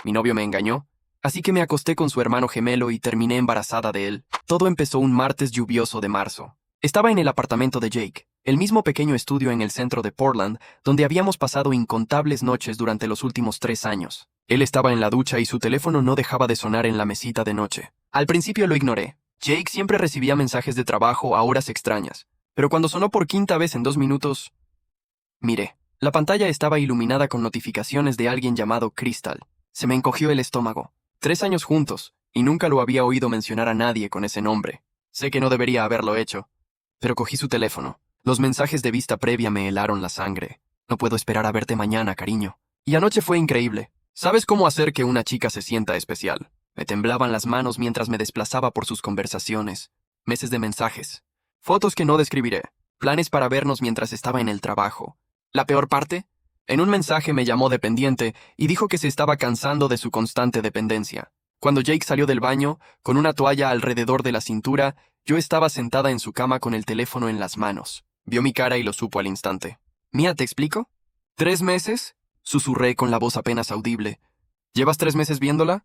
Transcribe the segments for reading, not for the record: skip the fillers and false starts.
Mi novio me engañó, así que me acosté con su hermano gemelo y terminé embarazada de él. Todo empezó un martes lluvioso de marzo. Estaba en el apartamento de Jake, el mismo pequeño estudio en el centro de Portland, donde habíamos pasado incontables noches durante los últimos 3 años. Él estaba en la ducha y su teléfono no dejaba de sonar en la mesita de noche. Al principio lo ignoré. Jake siempre recibía mensajes de trabajo a horas extrañas, pero cuando sonó por quinta vez en 2 minutos... Miré. La pantalla estaba iluminada con notificaciones de alguien llamado Crystal. Se me encogió el estómago. 3 años juntos, y nunca lo había oído mencionar a nadie con ese nombre. Sé que no debería haberlo hecho, pero cogí su teléfono. Los mensajes de vista previa me helaron la sangre. No puedo esperar a verte mañana, cariño. Y anoche fue increíble. ¿Sabes cómo hacer que una chica se sienta especial? Me temblaban las manos mientras me desplazaba por sus conversaciones. Meses de mensajes. Fotos que no describiré. Planes para vernos mientras estaba en el trabajo. ¿La peor parte? En un mensaje me llamó dependiente y dijo que se estaba cansando de su constante dependencia. Cuando Jake salió del baño, con una toalla alrededor de la cintura, yo estaba sentada en su cama con el teléfono en las manos. Vio mi cara y lo supo al instante. «Mía, ¿te explico?» «¿3 meses?» Susurré con la voz apenas audible. «¿Llevas 3 meses viéndola?»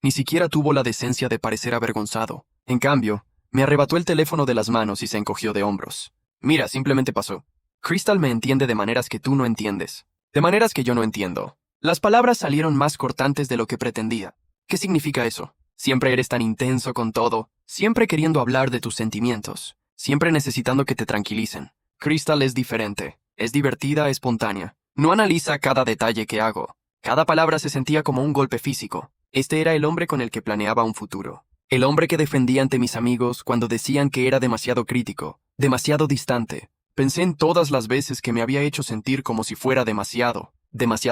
Ni siquiera tuvo la decencia de parecer avergonzado. En cambio, me arrebató el teléfono de las manos y se encogió de hombros. «Mira, simplemente pasó. Crystal me entiende de maneras que tú no entiendes. De maneras que yo no entiendo». Las palabras salieron más cortantes de lo que pretendía. ¿Qué significa eso? Siempre eres tan intenso con todo, siempre queriendo hablar de tus sentimientos, siempre necesitando que te tranquilicen. Crystal es diferente, es divertida, espontánea. No analiza cada detalle que hago. Cada palabra se sentía como un golpe físico. Este era el hombre con el que planeaba un futuro. El hombre que defendía ante mis amigos cuando decían que era demasiado crítico, demasiado distante. Pensé en todas las veces que me había hecho sentir como si fuera demasiado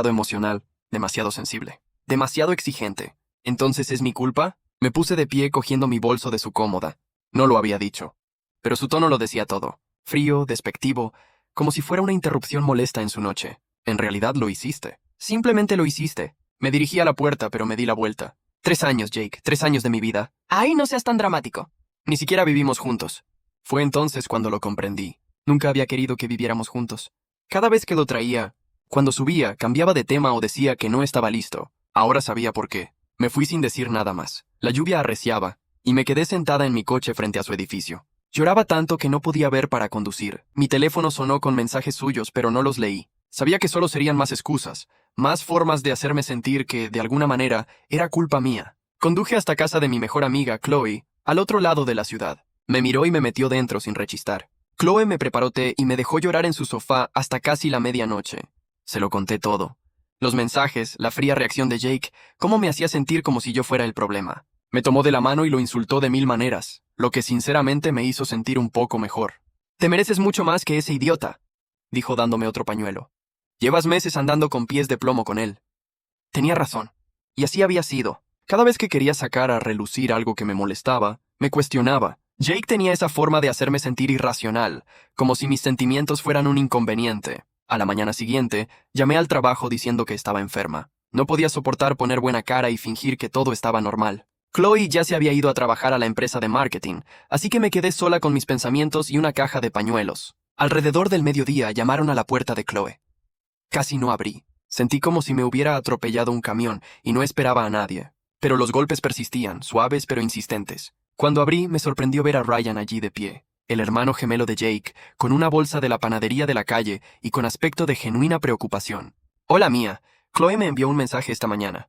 emocional, demasiado sensible, demasiado exigente. ¿Entonces es mi culpa? Me puse de pie cogiendo mi bolso de su cómoda. No lo había dicho. Pero su tono lo decía todo. Frío, despectivo, como si fuera una interrupción molesta en su noche. En realidad lo hiciste. Simplemente lo hiciste. Me dirigí a la puerta, pero me di la vuelta. 3 años, Jake. 3 años de mi vida. ¡Ay, no seas tan dramático! Ni siquiera vivimos juntos. Fue entonces cuando lo comprendí. Nunca había querido que viviéramos juntos. Cada vez que lo traía, cuando subía, cambiaba de tema o decía que no estaba listo. Ahora sabía por qué. Me fui sin decir nada más. La lluvia arreciaba, y me quedé sentada en mi coche frente a su edificio. Lloraba tanto que no podía ver para conducir. Mi teléfono sonó con mensajes suyos, pero no los leí. Sabía que solo serían más excusas, más formas de hacerme sentir que, de alguna manera, era culpa mía. Conduje hasta casa de mi mejor amiga, Chloe, al otro lado de la ciudad. Me miró y me metió dentro sin rechistar. Chloe me preparó té y me dejó llorar en su sofá hasta casi la medianoche. Se lo conté todo. Los mensajes, la fría reacción de Jake, cómo me hacía sentir como si yo fuera el problema. Me tomó de la mano y lo insultó de 1000 maneras, lo que sinceramente me hizo sentir un poco mejor. «Te mereces mucho más que ese idiota», dijo dándome otro pañuelo. «Llevas meses andando con pies de plomo con él». Tenía razón. Y así había sido. Cada vez que quería sacar a relucir algo que me molestaba, me cuestionaba. Jake tenía esa forma de hacerme sentir irracional, como si mis sentimientos fueran un inconveniente. A la mañana siguiente, llamé al trabajo diciendo que estaba enferma. No podía soportar poner buena cara y fingir que todo estaba normal. Chloe ya se había ido a trabajar a la empresa de marketing, así que me quedé sola con mis pensamientos y una caja de pañuelos. Alrededor del mediodía llamaron a la puerta de Chloe. Casi no abrí. Sentí como si me hubiera atropellado un camión y no esperaba a nadie. Pero los golpes persistían, suaves pero insistentes. Cuando abrí, me sorprendió ver a Ryan allí de pie. El hermano gemelo de Jake, con una bolsa de la panadería de la calle y con aspecto de genuina preocupación. «Hola, Mía. Chloe me envió un mensaje esta mañana.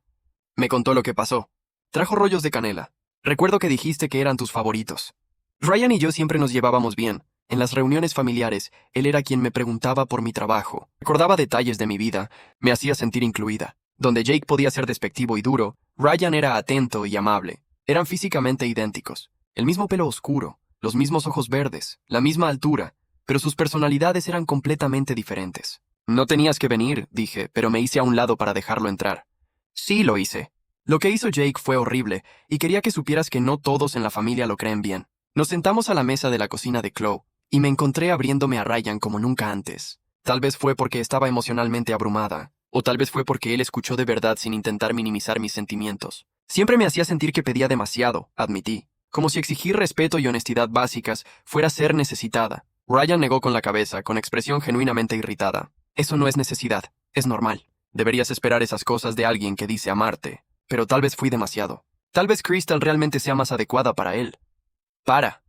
Me contó lo que pasó. Trajo rollos de canela. Recuerdo que dijiste que eran tus favoritos». Ryan y yo siempre nos llevábamos bien. En las reuniones familiares, él era quien me preguntaba por mi trabajo. Recordaba detalles de mi vida. Me hacía sentir incluida. Donde Jake podía ser despectivo y duro, Ryan era atento y amable. Eran físicamente idénticos. El mismo pelo oscuro. Los mismos ojos verdes, la misma altura, pero sus personalidades eran completamente diferentes. «No tenías que venir», dije, pero me hice a un lado para dejarlo entrar. «Sí, lo hice. Lo que hizo Jake fue horrible, y quería que supieras que no todos en la familia lo creen bien». Nos sentamos a la mesa de la cocina de Chloe, y me encontré abriéndome a Ryan como nunca antes. Tal vez fue porque estaba emocionalmente abrumada, o tal vez fue porque él escuchó de verdad sin intentar minimizar mis sentimientos. Siempre me hacía sentir que pedía demasiado, admití. Como si exigir respeto y honestidad básicas fuera ser necesitada. Ryan negó con la cabeza, con expresión genuinamente irritada. «Eso no es necesidad, es normal. Deberías esperar esas cosas de alguien que dice amarte». pero tal vez fui demasiado. Tal vez Crystal realmente sea más adecuada para él. Para.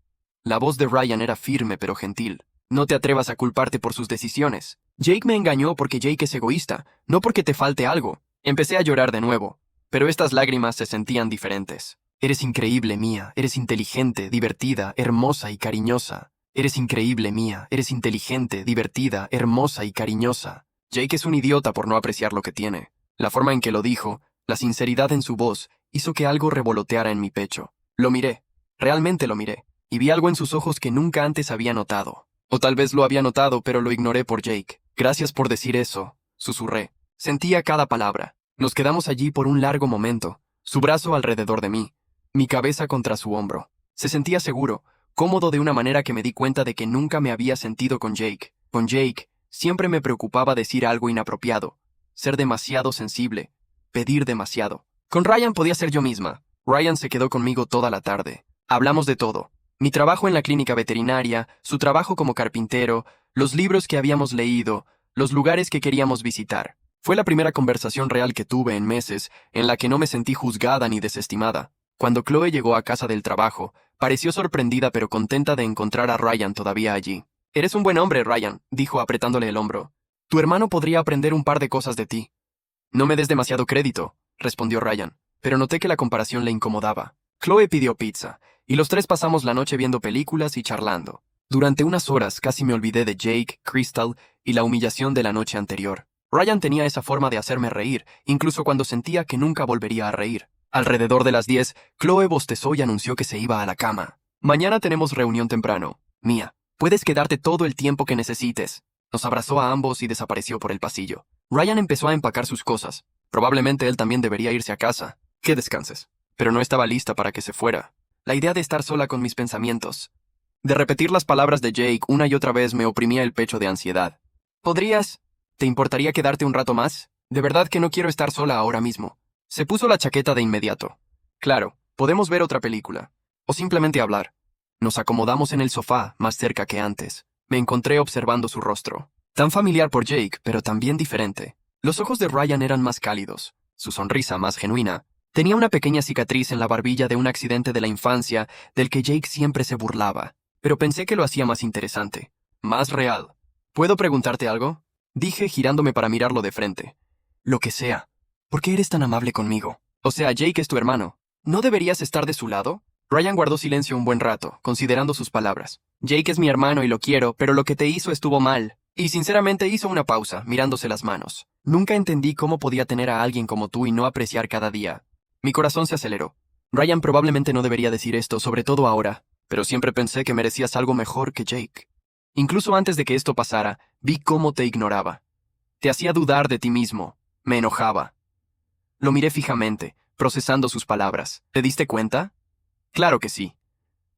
La voz de Ryan era firme pero gentil. No te atrevas a culparte por sus decisiones. Jake me engañó porque Jake es egoísta, no porque te falte algo. Empecé a llorar de nuevo, pero estas lágrimas se sentían diferentes. Eres increíble, Mia. Eres inteligente, divertida, hermosa y cariñosa. Eres increíble, Mia. Eres inteligente, divertida, hermosa y cariñosa. Jake es un idiota por no apreciar lo que tiene. La forma en que lo dijo, la sinceridad en su voz, hizo que algo revoloteara en mi pecho. Lo miré. Realmente lo miré. Y vi algo en sus ojos que nunca antes había notado. O tal vez lo había notado, pero lo ignoré por Jake. Gracias por decir eso, susurré. Sentía cada palabra. Nos quedamos allí por un largo momento, su brazo alrededor de mí, mi cabeza contra su hombro. Se sentía seguro, cómodo de una manera que me di cuenta de que nunca me había sentido con Jake. Con Jake, siempre me preocupaba decir algo inapropiado, ser demasiado sensible, pedir demasiado. Con Ryan podía ser yo misma. Ryan se quedó conmigo toda la tarde. Hablamos de todo. Mi trabajo en la clínica veterinaria, su trabajo como carpintero, los libros que habíamos leído, los lugares que queríamos visitar. Fue la primera conversación real que tuve en meses en la que no me sentí juzgada ni desestimada. Cuando Chloe llegó a casa del trabajo, pareció sorprendida pero contenta de encontrar a Ryan todavía allí. Eres un buen hombre, Ryan, dijo apretándole el hombro. Tu hermano podría aprender un par de cosas de ti. No me des demasiado crédito, respondió Ryan, pero noté que la comparación le incomodaba. Chloe pidió pizza, y los tres pasamos la noche viendo películas y charlando. Durante unas horas casi me olvidé de Jake, Crystal y la humillación de la noche anterior. Ryan tenía esa forma de hacerme reír, incluso cuando sentía que nunca volvería a reír. Alrededor de las 10, Chloe bostezó y anunció que se iba a la cama. Mañana tenemos reunión temprano. Mia, puedes quedarte todo el tiempo que necesites. Nos abrazó a ambos y desapareció por el pasillo. Ryan empezó a empacar sus cosas. Probablemente él también debería irse a casa. Que descanses. Pero no estaba lista para que se fuera. La idea de estar sola con mis pensamientos, de repetir las palabras de Jake una y otra vez me oprimía el pecho de ansiedad. ¿Te importaría quedarte un rato más? De verdad que no quiero estar sola ahora mismo. Se puso la chaqueta de inmediato. Claro, podemos ver otra película. O simplemente hablar. Nos acomodamos en el sofá, más cerca que antes. Me encontré observando su rostro. Tan familiar por Jake, pero también diferente. Los ojos de Ryan eran más cálidos, su sonrisa más genuina. Tenía una pequeña cicatriz en la barbilla de un accidente de la infancia del que Jake siempre se burlaba. Pero pensé que lo hacía más interesante, más real. ¿Puedo preguntarte algo? Dije girándome para mirarlo de frente. Lo que sea. ¿Por qué eres tan amable conmigo? O sea, Jake es tu hermano. ¿No deberías estar de su lado? Ryan guardó silencio un buen rato, considerando sus palabras. Jake es mi hermano y lo quiero, pero lo que te hizo estuvo mal. Y sinceramente hizo una pausa, mirándose las manos. Nunca entendí cómo podía tener a alguien como tú y no apreciar cada día. Mi corazón se aceleró. Ryan probablemente no debería decir esto, sobre todo ahora, pero siempre pensé que merecías algo mejor que Jake. Incluso antes de que esto pasara, vi cómo te ignoraba. Te hacía dudar de ti mismo. Me enojaba. Lo miré fijamente, procesando sus palabras. ¿Te diste cuenta? Claro que sí.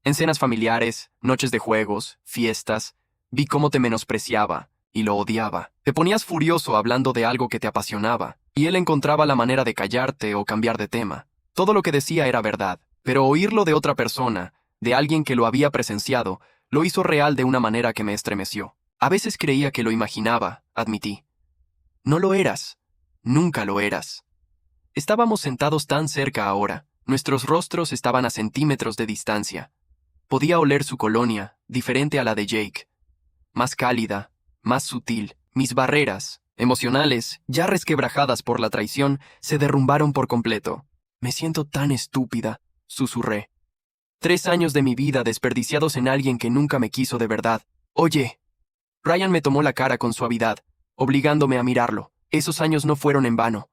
En cenas familiares, noches de juegos, fiestas, vi cómo te menospreciaba y lo odiaba. Te ponías furioso hablando de algo que te apasionaba, y él encontraba la manera de callarte o cambiar de tema. Todo lo que decía era verdad, pero oírlo de otra persona, de alguien que lo había presenciado, lo hizo real de una manera que me estremeció. A veces creía que lo imaginaba, admití. No lo eras. Nunca lo eras. Estábamos sentados tan cerca ahora. Nuestros rostros estaban a centímetros de distancia. Podía oler su colonia, diferente a la de Jake. Más cálida, más sutil. Mis barreras, emocionales, ya resquebrajadas por la traición, se derrumbaron por completo. Me siento tan estúpida, susurré. 3 años de mi vida desperdiciados en alguien que nunca me quiso de verdad. Oye. Ryan me tomó la cara con suavidad, obligándome a mirarlo. Esos años no fueron en vano.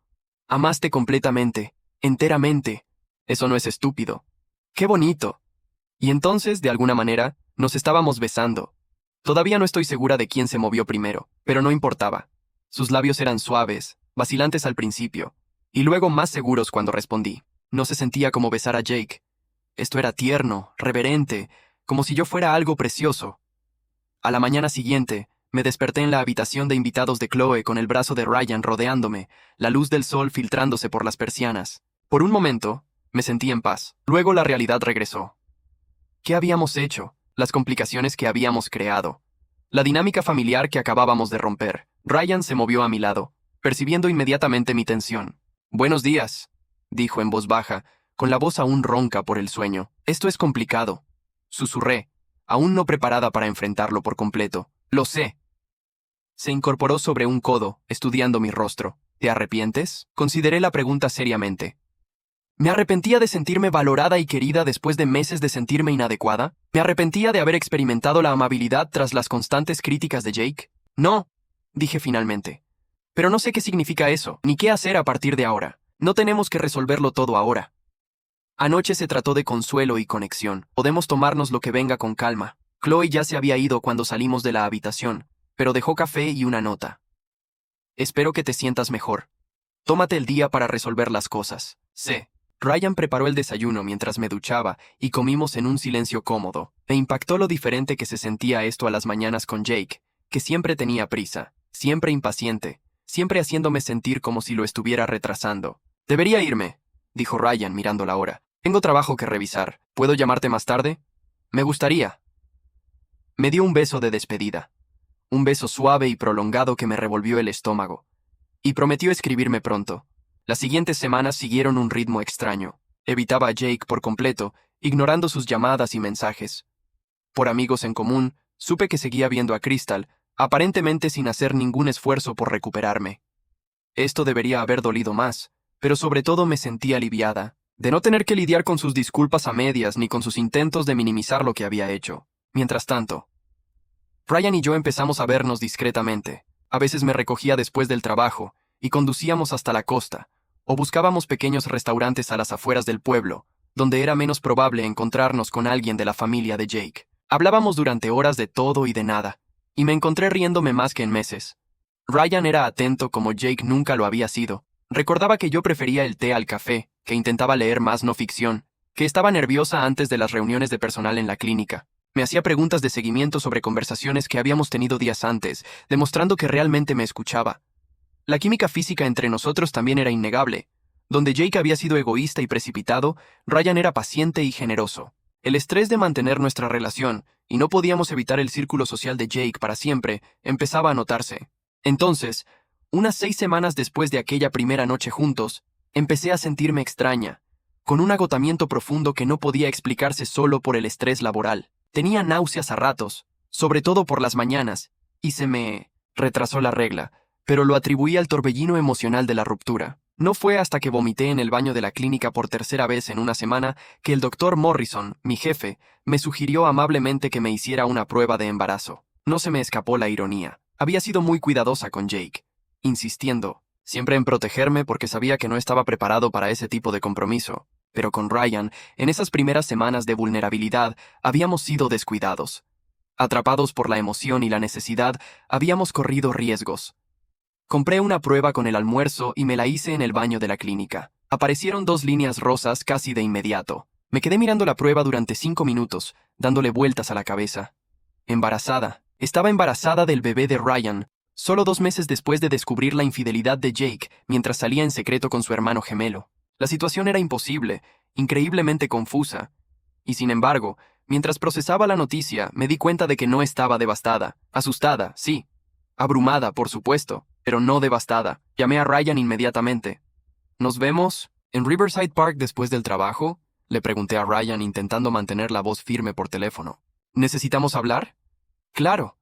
Amaste completamente, enteramente. Eso no es estúpido. ¡Qué bonito! Y entonces, de alguna manera, nos estábamos besando. Todavía no estoy segura de quién se movió primero, pero no importaba. Sus labios eran suaves, vacilantes al principio, y luego más seguros cuando respondí. No se sentía como besar a Jake. Esto era tierno, reverente, como si yo fuera algo precioso. A la mañana siguiente, me desperté en la habitación de invitados de Chloe con el brazo de Ryan rodeándome, la luz del sol filtrándose por las persianas. Por un momento, me sentí en paz. Luego la realidad regresó. ¿Qué habíamos hecho? Las complicaciones que habíamos creado. La dinámica familiar que acabábamos de romper. Ryan se movió a mi lado, percibiendo inmediatamente mi tensión. Buenos días. dijo en voz baja, con la voz aún ronca por el sueño. Esto es complicado. Susurré, aún no preparada para enfrentarlo por completo. Lo sé. Se incorporó sobre un codo, estudiando mi rostro. ¿Te arrepientes? Consideré la pregunta seriamente. Me arrepentía de sentirme valorada y querida después de meses de sentirme inadecuada. Me arrepentía de haber experimentado la amabilidad tras las constantes críticas de Jake. No, dije finalmente. Pero no sé qué significa eso, ni qué hacer a partir de ahora. No tenemos que resolverlo todo ahora. Anoche se trató de consuelo y conexión. Podemos tomarnos lo que venga con calma. Chloe ya se había ido cuando salimos de la habitación, pero dejó café y una nota. Espero que te sientas mejor. Tómate el día para resolver las cosas. Sé. Ryan preparó el desayuno mientras me duchaba y comimos en un silencio cómodo. Me impactó lo diferente que se sentía esto a las mañanas con Jake, que siempre tenía prisa, siempre impaciente, siempre haciéndome sentir como si lo estuviera retrasando. Debería irme, dijo Ryan mirando la hora. Tengo trabajo que revisar. ¿Puedo llamarte más tarde? Me gustaría. Me dio un beso de despedida. Un beso suave y prolongado que me revolvió el estómago. Y prometió escribirme pronto. Las siguientes semanas siguieron un ritmo extraño. Evitaba a Jake por completo, ignorando sus llamadas y mensajes. Por amigos en común, supe que seguía viendo a Crystal, aparentemente sin hacer ningún esfuerzo por recuperarme. Esto debería haber dolido más, pero sobre todo me sentí aliviada, de no tener que lidiar con sus disculpas a medias ni con sus intentos de minimizar lo que había hecho. Mientras tanto, Ryan y yo empezamos a vernos discretamente. A veces me recogía después del trabajo y conducíamos hasta la costa, o buscábamos pequeños restaurantes a las afueras del pueblo, donde era menos probable encontrarnos con alguien de la familia de Jake. Hablábamos durante horas de todo y de nada, y me encontré riéndome más que en meses. Ryan era atento como Jake nunca lo había sido. Recordaba que yo prefería el té al café, que intentaba leer más no ficción, que estaba nerviosa antes de las reuniones de personal en la clínica. Me hacía preguntas de seguimiento sobre conversaciones que habíamos tenido días antes, demostrando que realmente me escuchaba. La química física entre nosotros también era innegable. Donde Jake había sido egoísta y precipitado, Ryan era paciente y generoso. El estrés de mantener nuestra relación, y no podíamos evitar el círculo social de Jake para siempre, empezaba a notarse. Entonces, unas 6 semanas después de aquella primera noche juntos, empecé a sentirme extraña, con un agotamiento profundo que no podía explicarse solo por el estrés laboral. Tenía náuseas a ratos, sobre todo por las mañanas, y se me retrasó la regla, pero lo atribuí al torbellino emocional de la ruptura. No fue hasta que vomité en el baño de la clínica por tercera vez en una semana que el doctor Morrison, mi jefe, me sugirió amablemente que me hiciera una prueba de embarazo. No se me escapó la ironía. Había sido muy cuidadosa con Jake, insistiendo, siempre en protegerme porque sabía que no estaba preparado para ese tipo de compromiso. Pero con Ryan, en esas primeras semanas de vulnerabilidad, habíamos sido descuidados. Atrapados por la emoción y la necesidad, habíamos corrido riesgos. Compré una prueba con el almuerzo y me la hice en el baño de la clínica. Aparecieron 2 líneas rosas casi de inmediato. Me quedé mirando la prueba durante 5 minutos, dándole vueltas a la cabeza. Embarazada. Estaba embarazada del bebé de Ryan, solo 2 meses después de descubrir la infidelidad de Jake mientras salía en secreto con su hermano gemelo. La situación era imposible, increíblemente confusa. Y sin embargo, mientras procesaba la noticia, me di cuenta de que no estaba devastada. Asustada, sí. Abrumada, por supuesto, pero no devastada. Llamé a Ryan inmediatamente. ¿Nos vemos en Riverside Park después del trabajo? Le pregunté a Ryan intentando mantener la voz firme por teléfono. ¿Necesitamos hablar? Claro.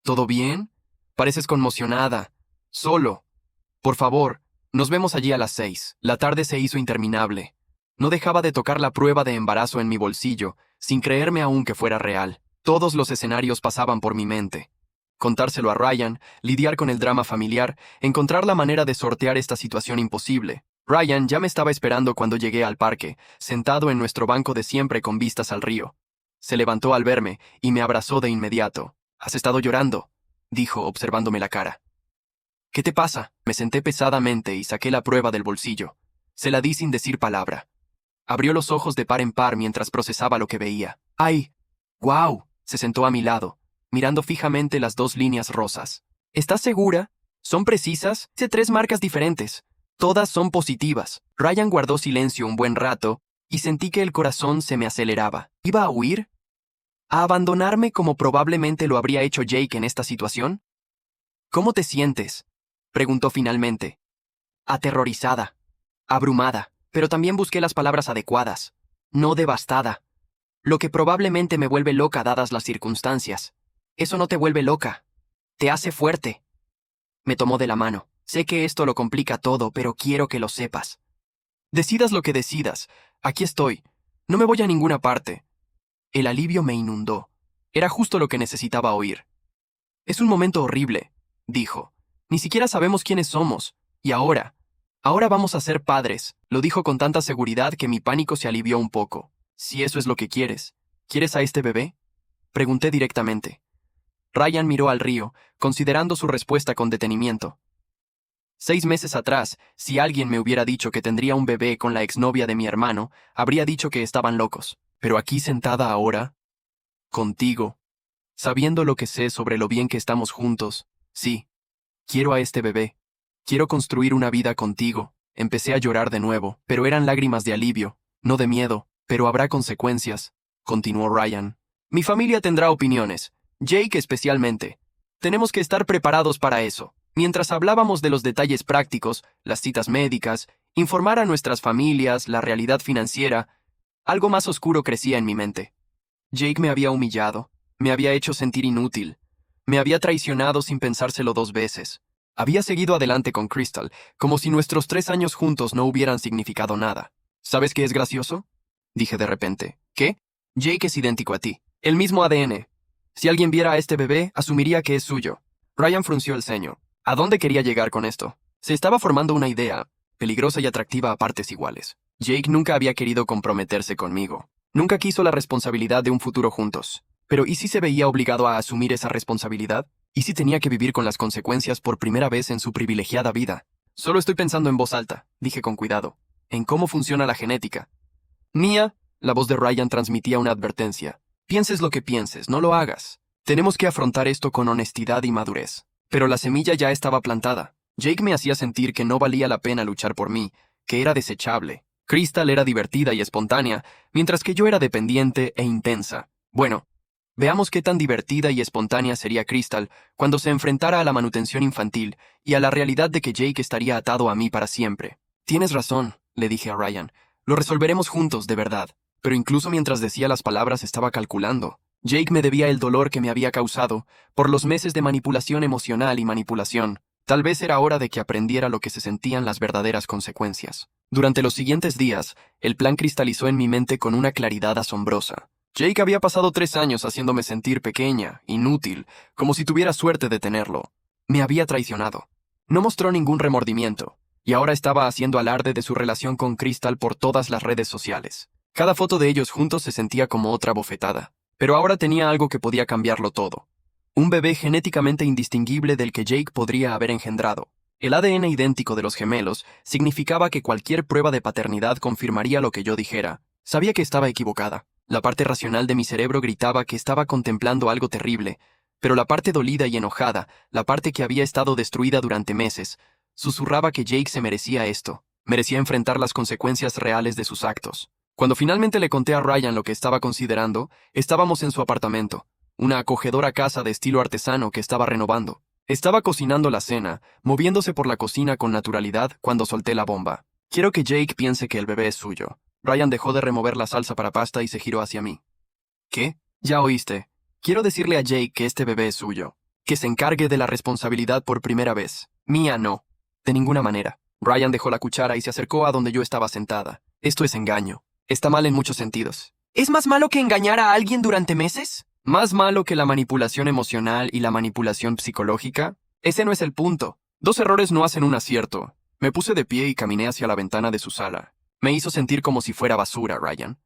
¿Todo bien? Pareces conmocionada. Solo. Por favor, nos vemos allí a las 6. La tarde se hizo interminable. No dejaba de tocar la prueba de embarazo en mi bolsillo, sin creerme aún que fuera real. Todos los escenarios pasaban por mi mente. Contárselo a Ryan, lidiar con el drama familiar, encontrar la manera de sortear esta situación imposible. Ryan ya me estaba esperando cuando llegué al parque, sentado en nuestro banco de siempre con vistas al río. Se levantó al verme y me abrazó de inmediato. «¿Has estado llorando?», dijo, observándome la cara. «¿Qué te pasa?». Me senté pesadamente y saqué la prueba del bolsillo. Se la di sin decir palabra. Abrió los ojos de par en par mientras procesaba lo que veía. «¡Ay! ¡Guau!». Se sentó a mi lado, mirando fijamente las 2 líneas rosas. «¿Estás segura? ¿Son precisas? Hice 3 marcas diferentes. Todas son positivas». Ryan guardó silencio un buen rato y sentí que el corazón se me aceleraba. ¿Iba a huir? ¿A abandonarme como probablemente lo habría hecho Jake en esta situación? «¿Cómo te sientes?», preguntó finalmente. «Aterrorizada. Abrumada». pero también busqué las palabras adecuadas. No devastada. Lo que probablemente me vuelve loca dadas las circunstancias. Eso no te vuelve loca. Te hace fuerte. Me tomó de la mano. Sé que esto lo complica todo, pero quiero que lo sepas. Decidas lo que decidas. Aquí estoy. No me voy a ninguna parte. El alivio me inundó. Era justo lo que necesitaba oír. Es un momento horrible, dijo. Ni siquiera sabemos quiénes somos. Y ahora vamos a ser padres, lo dijo con tanta seguridad que mi pánico se alivió un poco. Si eso es lo que quieres, ¿quieres a este bebé? Pregunté directamente. Ryan miró al río, considerando su respuesta con detenimiento. 6 meses atrás, si alguien me hubiera dicho que tendría un bebé con la exnovia de mi hermano, habría dicho que estaban locos. Pero aquí sentada ahora, contigo, sabiendo lo que sé sobre lo bien que estamos juntos, sí, quiero a este bebé. Quiero construir una vida contigo. Empecé a llorar de nuevo, pero eran lágrimas de alivio, no de miedo. Pero habrá consecuencias, continuó Ryan. Mi familia tendrá opiniones, Jake especialmente. Tenemos que estar preparados para eso. Mientras hablábamos de los detalles prácticos, las citas médicas, informar a nuestras familias, la realidad financiera, algo más oscuro crecía en mi mente. Jake me había humillado, me había hecho sentir inútil, me había traicionado sin pensárselo 2 veces. Había seguido adelante con Crystal, como si nuestros 3 años juntos no hubieran significado nada. ¿Sabes qué es gracioso? Dije de repente. ¿Qué? Jake es idéntico a ti. El mismo ADN. Si alguien viera a este bebé, asumiría que es suyo. Ryan frunció el ceño. ¿A dónde quería llegar con esto? Se estaba formando una idea, peligrosa y atractiva a partes iguales. Jake nunca había querido comprometerse conmigo. Nunca quiso la responsabilidad de un futuro juntos. Pero ¿y si se veía obligado a asumir esa responsabilidad? ¿Y si tenía que vivir con las consecuencias por primera vez en su privilegiada vida? Solo estoy pensando en voz alta, dije con cuidado, en cómo funciona la genética. Mía, la voz de Ryan transmitía una advertencia. Pienses lo que pienses, no lo hagas. Tenemos que afrontar esto con honestidad y madurez. Pero la semilla ya estaba plantada. Jake me hacía sentir que no valía la pena luchar por mí, que era desechable. Crystal era divertida y espontánea, mientras que yo era dependiente e intensa. Bueno, veamos qué tan divertida y espontánea sería Crystal cuando se enfrentara a la manutención infantil y a la realidad de que Jake estaría atado a mí para siempre. Tienes razón, le dije a Ryan. Lo resolveremos juntos, de verdad. Pero incluso mientras decía las palabras estaba calculando. Jake me debía el dolor que me había causado por los meses de manipulación emocional y manipulación. Tal vez era hora de que aprendiera lo que se sentían las verdaderas consecuencias. Durante los siguientes días, el plan cristalizó en mi mente con una claridad asombrosa. Jake había pasado 3 años haciéndome sentir pequeña, inútil, como si tuviera suerte de tenerlo. Me había traicionado. No mostró ningún remordimiento, y ahora estaba haciendo alarde de su relación con Crystal por todas las redes sociales. Cada foto de ellos juntos se sentía como otra bofetada. Pero ahora tenía algo que podía cambiarlo todo. Un bebé genéticamente indistinguible del que Jake podría haber engendrado. El ADN idéntico de los gemelos significaba que cualquier prueba de paternidad confirmaría lo que yo dijera. Sabía que estaba equivocada. La parte racional de mi cerebro gritaba que estaba contemplando algo terrible, pero la parte dolida y enojada, la parte que había estado destruida durante meses, susurraba que Jake se merecía esto, merecía enfrentar las consecuencias reales de sus actos. Cuando finalmente le conté a Ryan lo que estaba considerando, estábamos en su apartamento, una acogedora casa de estilo artesano que estaba renovando. Estaba cocinando la cena, moviéndose por la cocina con naturalidad cuando solté la bomba. Quiero que Jake piense que el bebé es suyo. Ryan dejó de remover la salsa para pasta y se giró hacia mí. ¿Qué? Ya oíste. Quiero decirle a Jake que este bebé es suyo. Que se encargue de la responsabilidad por primera vez. Mía no. De ninguna manera. Ryan dejó la cuchara y se acercó a donde yo estaba sentada. Esto es engaño. Está mal en muchos sentidos. ¿Es más malo que engañar a alguien durante meses? ¿Más malo que la manipulación emocional y la manipulación psicológica? Ese no es el punto. 2 errores no hacen un acierto. Me puse de pie y caminé hacia la ventana de su sala. Me hizo sentir como si fuera basura, Ryan.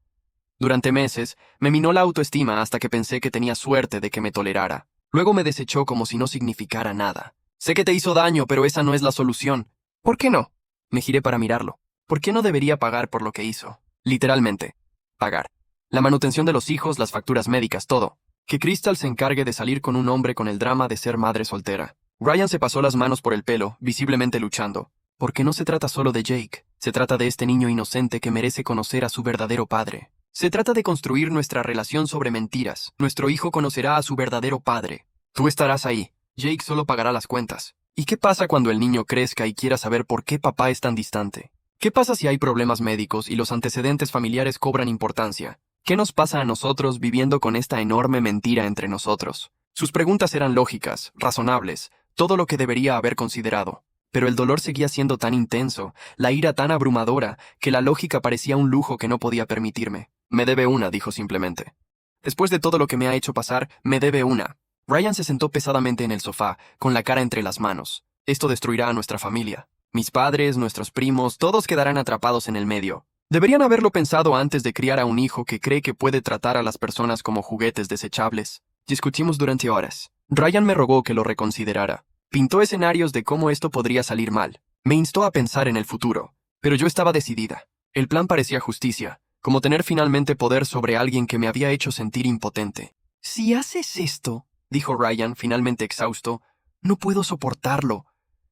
Durante meses, me minó la autoestima hasta que pensé que tenía suerte de que me tolerara. Luego me desechó como si no significara nada. Sé que te hizo daño, pero esa no es la solución. ¿Por qué no? Me giré para mirarlo. ¿Por qué no debería pagar por lo que hizo? Literalmente. Pagar. La manutención de los hijos, las facturas médicas, todo. Que Crystal se encargue de salir con un hombre con el drama de ser madre soltera. Ryan se pasó las manos por el pelo, visiblemente luchando. Porque no se trata solo de Jake. Se trata de este niño inocente que merece conocer a su verdadero padre. Se trata de construir nuestra relación sobre mentiras. Nuestro hijo conocerá a su verdadero padre. Tú estarás ahí. Jake solo pagará las cuentas. ¿Y qué pasa cuando el niño crezca y quiera saber por qué papá es tan distante? ¿Qué pasa si hay problemas médicos y los antecedentes familiares cobran importancia? ¿Qué nos pasa a nosotros viviendo con esta enorme mentira entre nosotros? Sus preguntas eran lógicas, razonables, todo lo que debería haber considerado. Pero el dolor seguía siendo tan intenso, la ira tan abrumadora, que la lógica parecía un lujo que no podía permitirme. Me debe una, dijo simplemente. Después de todo lo que me ha hecho pasar, me debe una. Ryan se sentó pesadamente en el sofá, con la cara entre las manos. Esto destruirá a nuestra familia. Mis padres, nuestros primos, todos quedarán atrapados en el medio. Deberían haberlo pensado antes de criar a un hijo que cree que puede tratar a las personas como juguetes desechables. Discutimos durante horas. Ryan me rogó que lo reconsiderara. Pintó escenarios de cómo esto podría salir mal. Me instó a pensar en el futuro. Pero yo estaba decidida. El plan parecía justicia, como tener finalmente poder sobre alguien que me había hecho sentir impotente. Si haces esto, dijo Ryan, finalmente exhausto, no puedo soportarlo.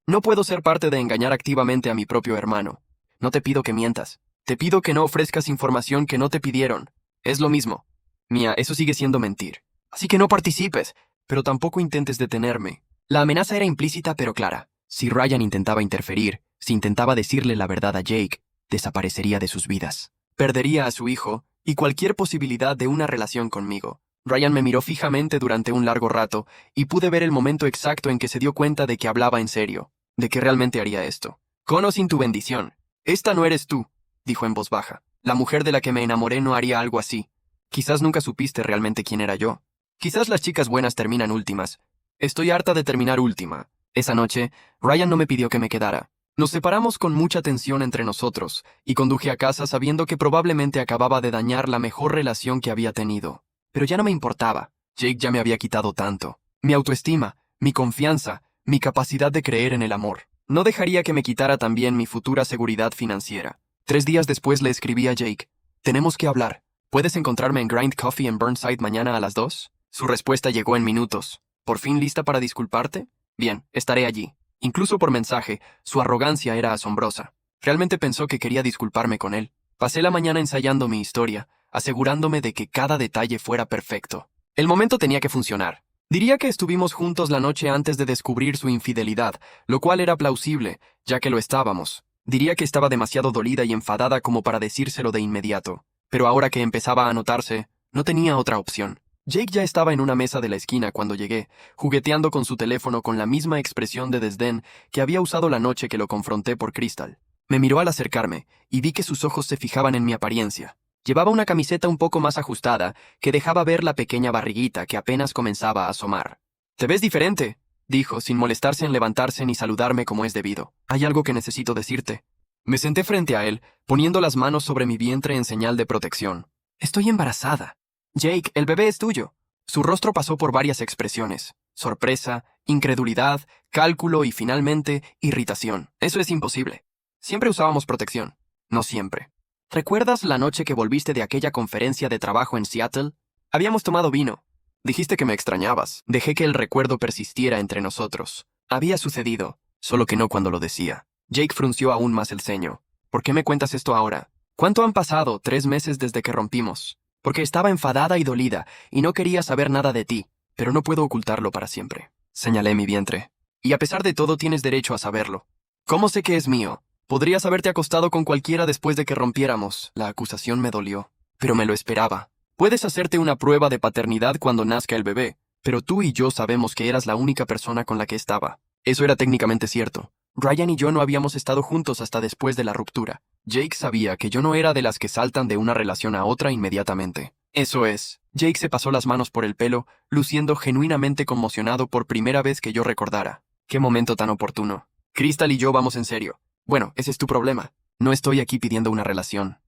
No puedo ser parte de engañar activamente a mi propio hermano. No te pido que mientas. Te pido que no ofrezcas información que no te pidieron. Es lo mismo. Mía, eso sigue siendo mentir. Así que no participes, pero tampoco intentes detenerme. La amenaza era implícita pero clara. Si Ryan intentaba interferir, si intentaba decirle la verdad a Jake, desaparecería de sus vidas. Perdería a su hijo y cualquier posibilidad de una relación conmigo. Ryan me miró fijamente durante un largo rato y pude ver el momento exacto en que se dio cuenta de que hablaba en serio, de que realmente haría esto. Con o sin tu bendición. Esta no eres tú, dijo en voz baja. La mujer de la que me enamoré no haría algo así. Quizás nunca supiste realmente quién era yo. Quizás las chicas buenas terminan últimas. Estoy harta de terminar última. Esa noche, Ryan no me pidió que me quedara. Nos separamos con mucha tensión entre nosotros, y conduje a casa sabiendo que probablemente acababa de dañar la mejor relación que había tenido. Pero ya no me importaba. Jake ya me había quitado tanto. Mi autoestima, mi confianza, mi capacidad de creer en el amor. No dejaría que me quitara también mi futura seguridad financiera. 3 días después le escribí a Jake. Tenemos que hablar. ¿Puedes encontrarme en Grind Coffee en Burnside mañana a las 2? Su respuesta llegó en minutos. ¿Por fin lista para disculparte? Bien, estaré allí. Incluso por mensaje, su arrogancia era asombrosa. Realmente pensó que quería disculparme con él. Pasé la mañana ensayando mi historia, asegurándome de que cada detalle fuera perfecto. El momento tenía que funcionar. Diría que estuvimos juntos la noche antes de descubrir su infidelidad, lo cual era plausible, ya que lo estábamos. Diría que estaba demasiado dolida y enfadada como para decírselo de inmediato. Pero ahora que empezaba a notarse, no tenía otra opción. Jake ya estaba en una mesa de la esquina cuando llegué, jugueteando con su teléfono con la misma expresión de desdén que había usado la noche que lo confronté por Crystal. Me miró al acercarme, y vi que sus ojos se fijaban en mi apariencia. Llevaba una camiseta un poco más ajustada, que dejaba ver la pequeña barriguita que apenas comenzaba a asomar. «Te ves diferente», dijo, sin molestarse en levantarse ni saludarme como es debido. «Hay algo que necesito decirte». Me senté frente a él, poniendo las manos sobre mi vientre en señal de protección. «Estoy embarazada». «Jake, el bebé es tuyo». Su rostro pasó por varias expresiones. Sorpresa, incredulidad, cálculo y, finalmente, irritación. «Eso es imposible. Siempre usábamos protección». «No siempre». «¿Recuerdas la noche que volviste de aquella conferencia de trabajo en Seattle? Habíamos tomado vino. Dijiste que me extrañabas». Dejé que el recuerdo persistiera entre nosotros. Había sucedido, solo que no cuando lo decía. Jake frunció aún más el ceño. «¿Por qué me cuentas esto ahora? ¿Cuánto han pasado? 3 meses desde que rompimos». «Porque estaba enfadada y dolida, y no quería saber nada de ti, pero no puedo ocultarlo para siempre». Señalé mi vientre. «Y a pesar de todo tienes derecho a saberlo». «¿Cómo sé que es mío? Podrías haberte acostado con cualquiera después de que rompiéramos». La acusación me dolió, pero me lo esperaba. «Puedes hacerte una prueba de paternidad cuando nazca el bebé, pero tú y yo sabemos que eras la única persona con la que estaba». Eso era técnicamente cierto. Ryan y yo no habíamos estado juntos hasta después de la ruptura. Jake sabía que yo no era de las que saltan de una relación a otra inmediatamente. Eso es. Jake se pasó las manos por el pelo, luciendo genuinamente conmocionado por primera vez que yo recordara. Qué momento tan oportuno. Crystal y yo vamos en serio. Bueno, ese es tu problema. No estoy aquí pidiendo una relación.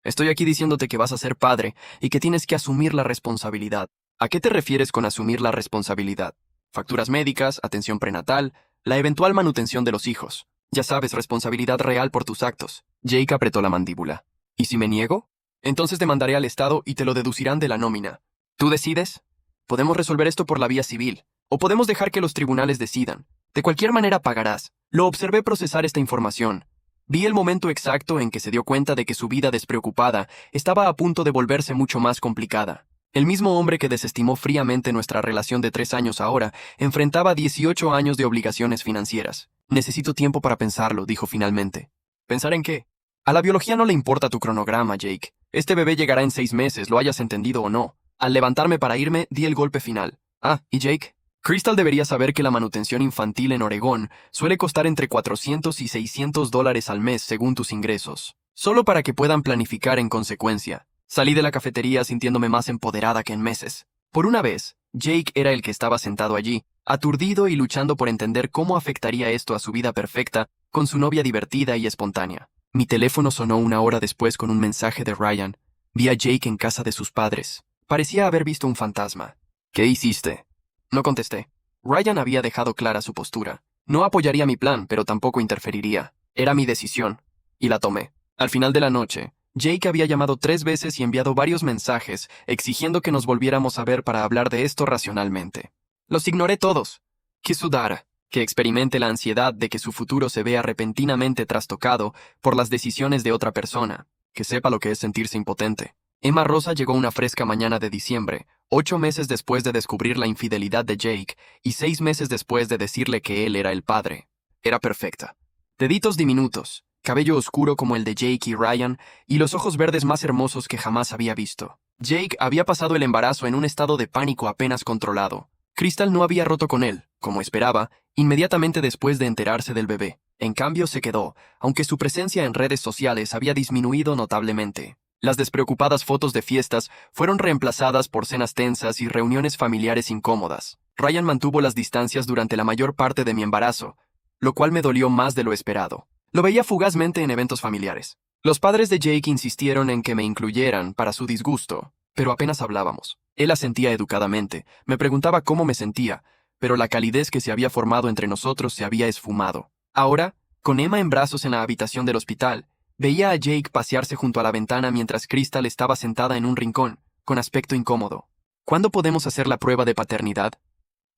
Estoy aquí diciéndote que vas a ser padre y que tienes que asumir la responsabilidad. ¿A qué te refieres con asumir la responsabilidad? Facturas médicas, atención prenatal, la eventual manutención de los hijos. Ya sabes, responsabilidad real por tus actos. Jake apretó la mandíbula. ¿Y si me niego? Entonces demandaré al Estado y te lo deducirán de la nómina. ¿Tú decides? Podemos resolver esto por la vía civil, o podemos dejar que los tribunales decidan. De cualquier manera pagarás. Lo observé procesar esta información. Vi el momento exacto en que se dio cuenta de que su vida despreocupada estaba a punto de volverse mucho más complicada. El mismo hombre que desestimó fríamente nuestra relación de 3 años ahora enfrentaba 18 años de obligaciones financieras. Necesito tiempo para pensarlo, dijo finalmente. ¿Pensar en qué? A la biología no le importa tu cronograma, Jake. Este bebé llegará en 6 meses, lo hayas entendido o no. Al levantarme para irme, di el golpe final. Ah, ¿y Jake? Crystal debería saber que la manutención infantil en Oregón suele costar entre $400 y $600 al mes según tus ingresos, solo para que puedan planificar en consecuencia. Salí de la cafetería sintiéndome más empoderada que en meses. Por una vez, Jake era el que estaba sentado allí, aturdido y luchando por entender cómo afectaría esto a su vida perfecta con su novia divertida y espontánea. Mi teléfono sonó 1 hora después con un mensaje de Ryan. Vi a Jake en casa de sus padres. Parecía haber visto un fantasma. ¿Qué hiciste? No contesté. Ryan había dejado clara su postura. No apoyaría mi plan, pero tampoco interferiría. Era mi decisión. Y la tomé. Al final de la noche, Jake había llamado 3 veces y enviado varios mensajes exigiendo que nos volviéramos a ver para hablar de esto racionalmente. Los ignoré todos. Que sudara, que experimente la ansiedad de que su futuro se vea repentinamente trastocado por las decisiones de otra persona, que sepa lo que es sentirse impotente. Emma Rosa llegó una fresca mañana de diciembre, 8 meses después de descubrir la infidelidad de Jake y 6 meses después de decirle que él era el padre. Era perfecta. Deditos diminutos, cabello oscuro como el de Jake y Ryan, y los ojos verdes más hermosos que jamás había visto. Jake había pasado el embarazo en un estado de pánico apenas controlado. Crystal no había roto con él, como esperaba, inmediatamente después de enterarse del bebé. En cambio se quedó, aunque su presencia en redes sociales había disminuido notablemente. Las despreocupadas fotos de fiestas fueron reemplazadas por cenas tensas y reuniones familiares incómodas. Ryan mantuvo las distancias durante la mayor parte de mi embarazo, lo cual me dolió más de lo esperado. Lo veía fugazmente en eventos familiares. Los padres de Jake insistieron en que me incluyeran para su disgusto, pero apenas hablábamos. Él asentía educadamente, me preguntaba cómo me sentía, pero la calidez que se había formado entre nosotros se había esfumado. Ahora, con Emma en brazos en la habitación del hospital, veía a Jake pasearse junto a la ventana mientras Crystal estaba sentada en un rincón, con aspecto incómodo. ¿Cuándo podemos hacer la prueba de paternidad?,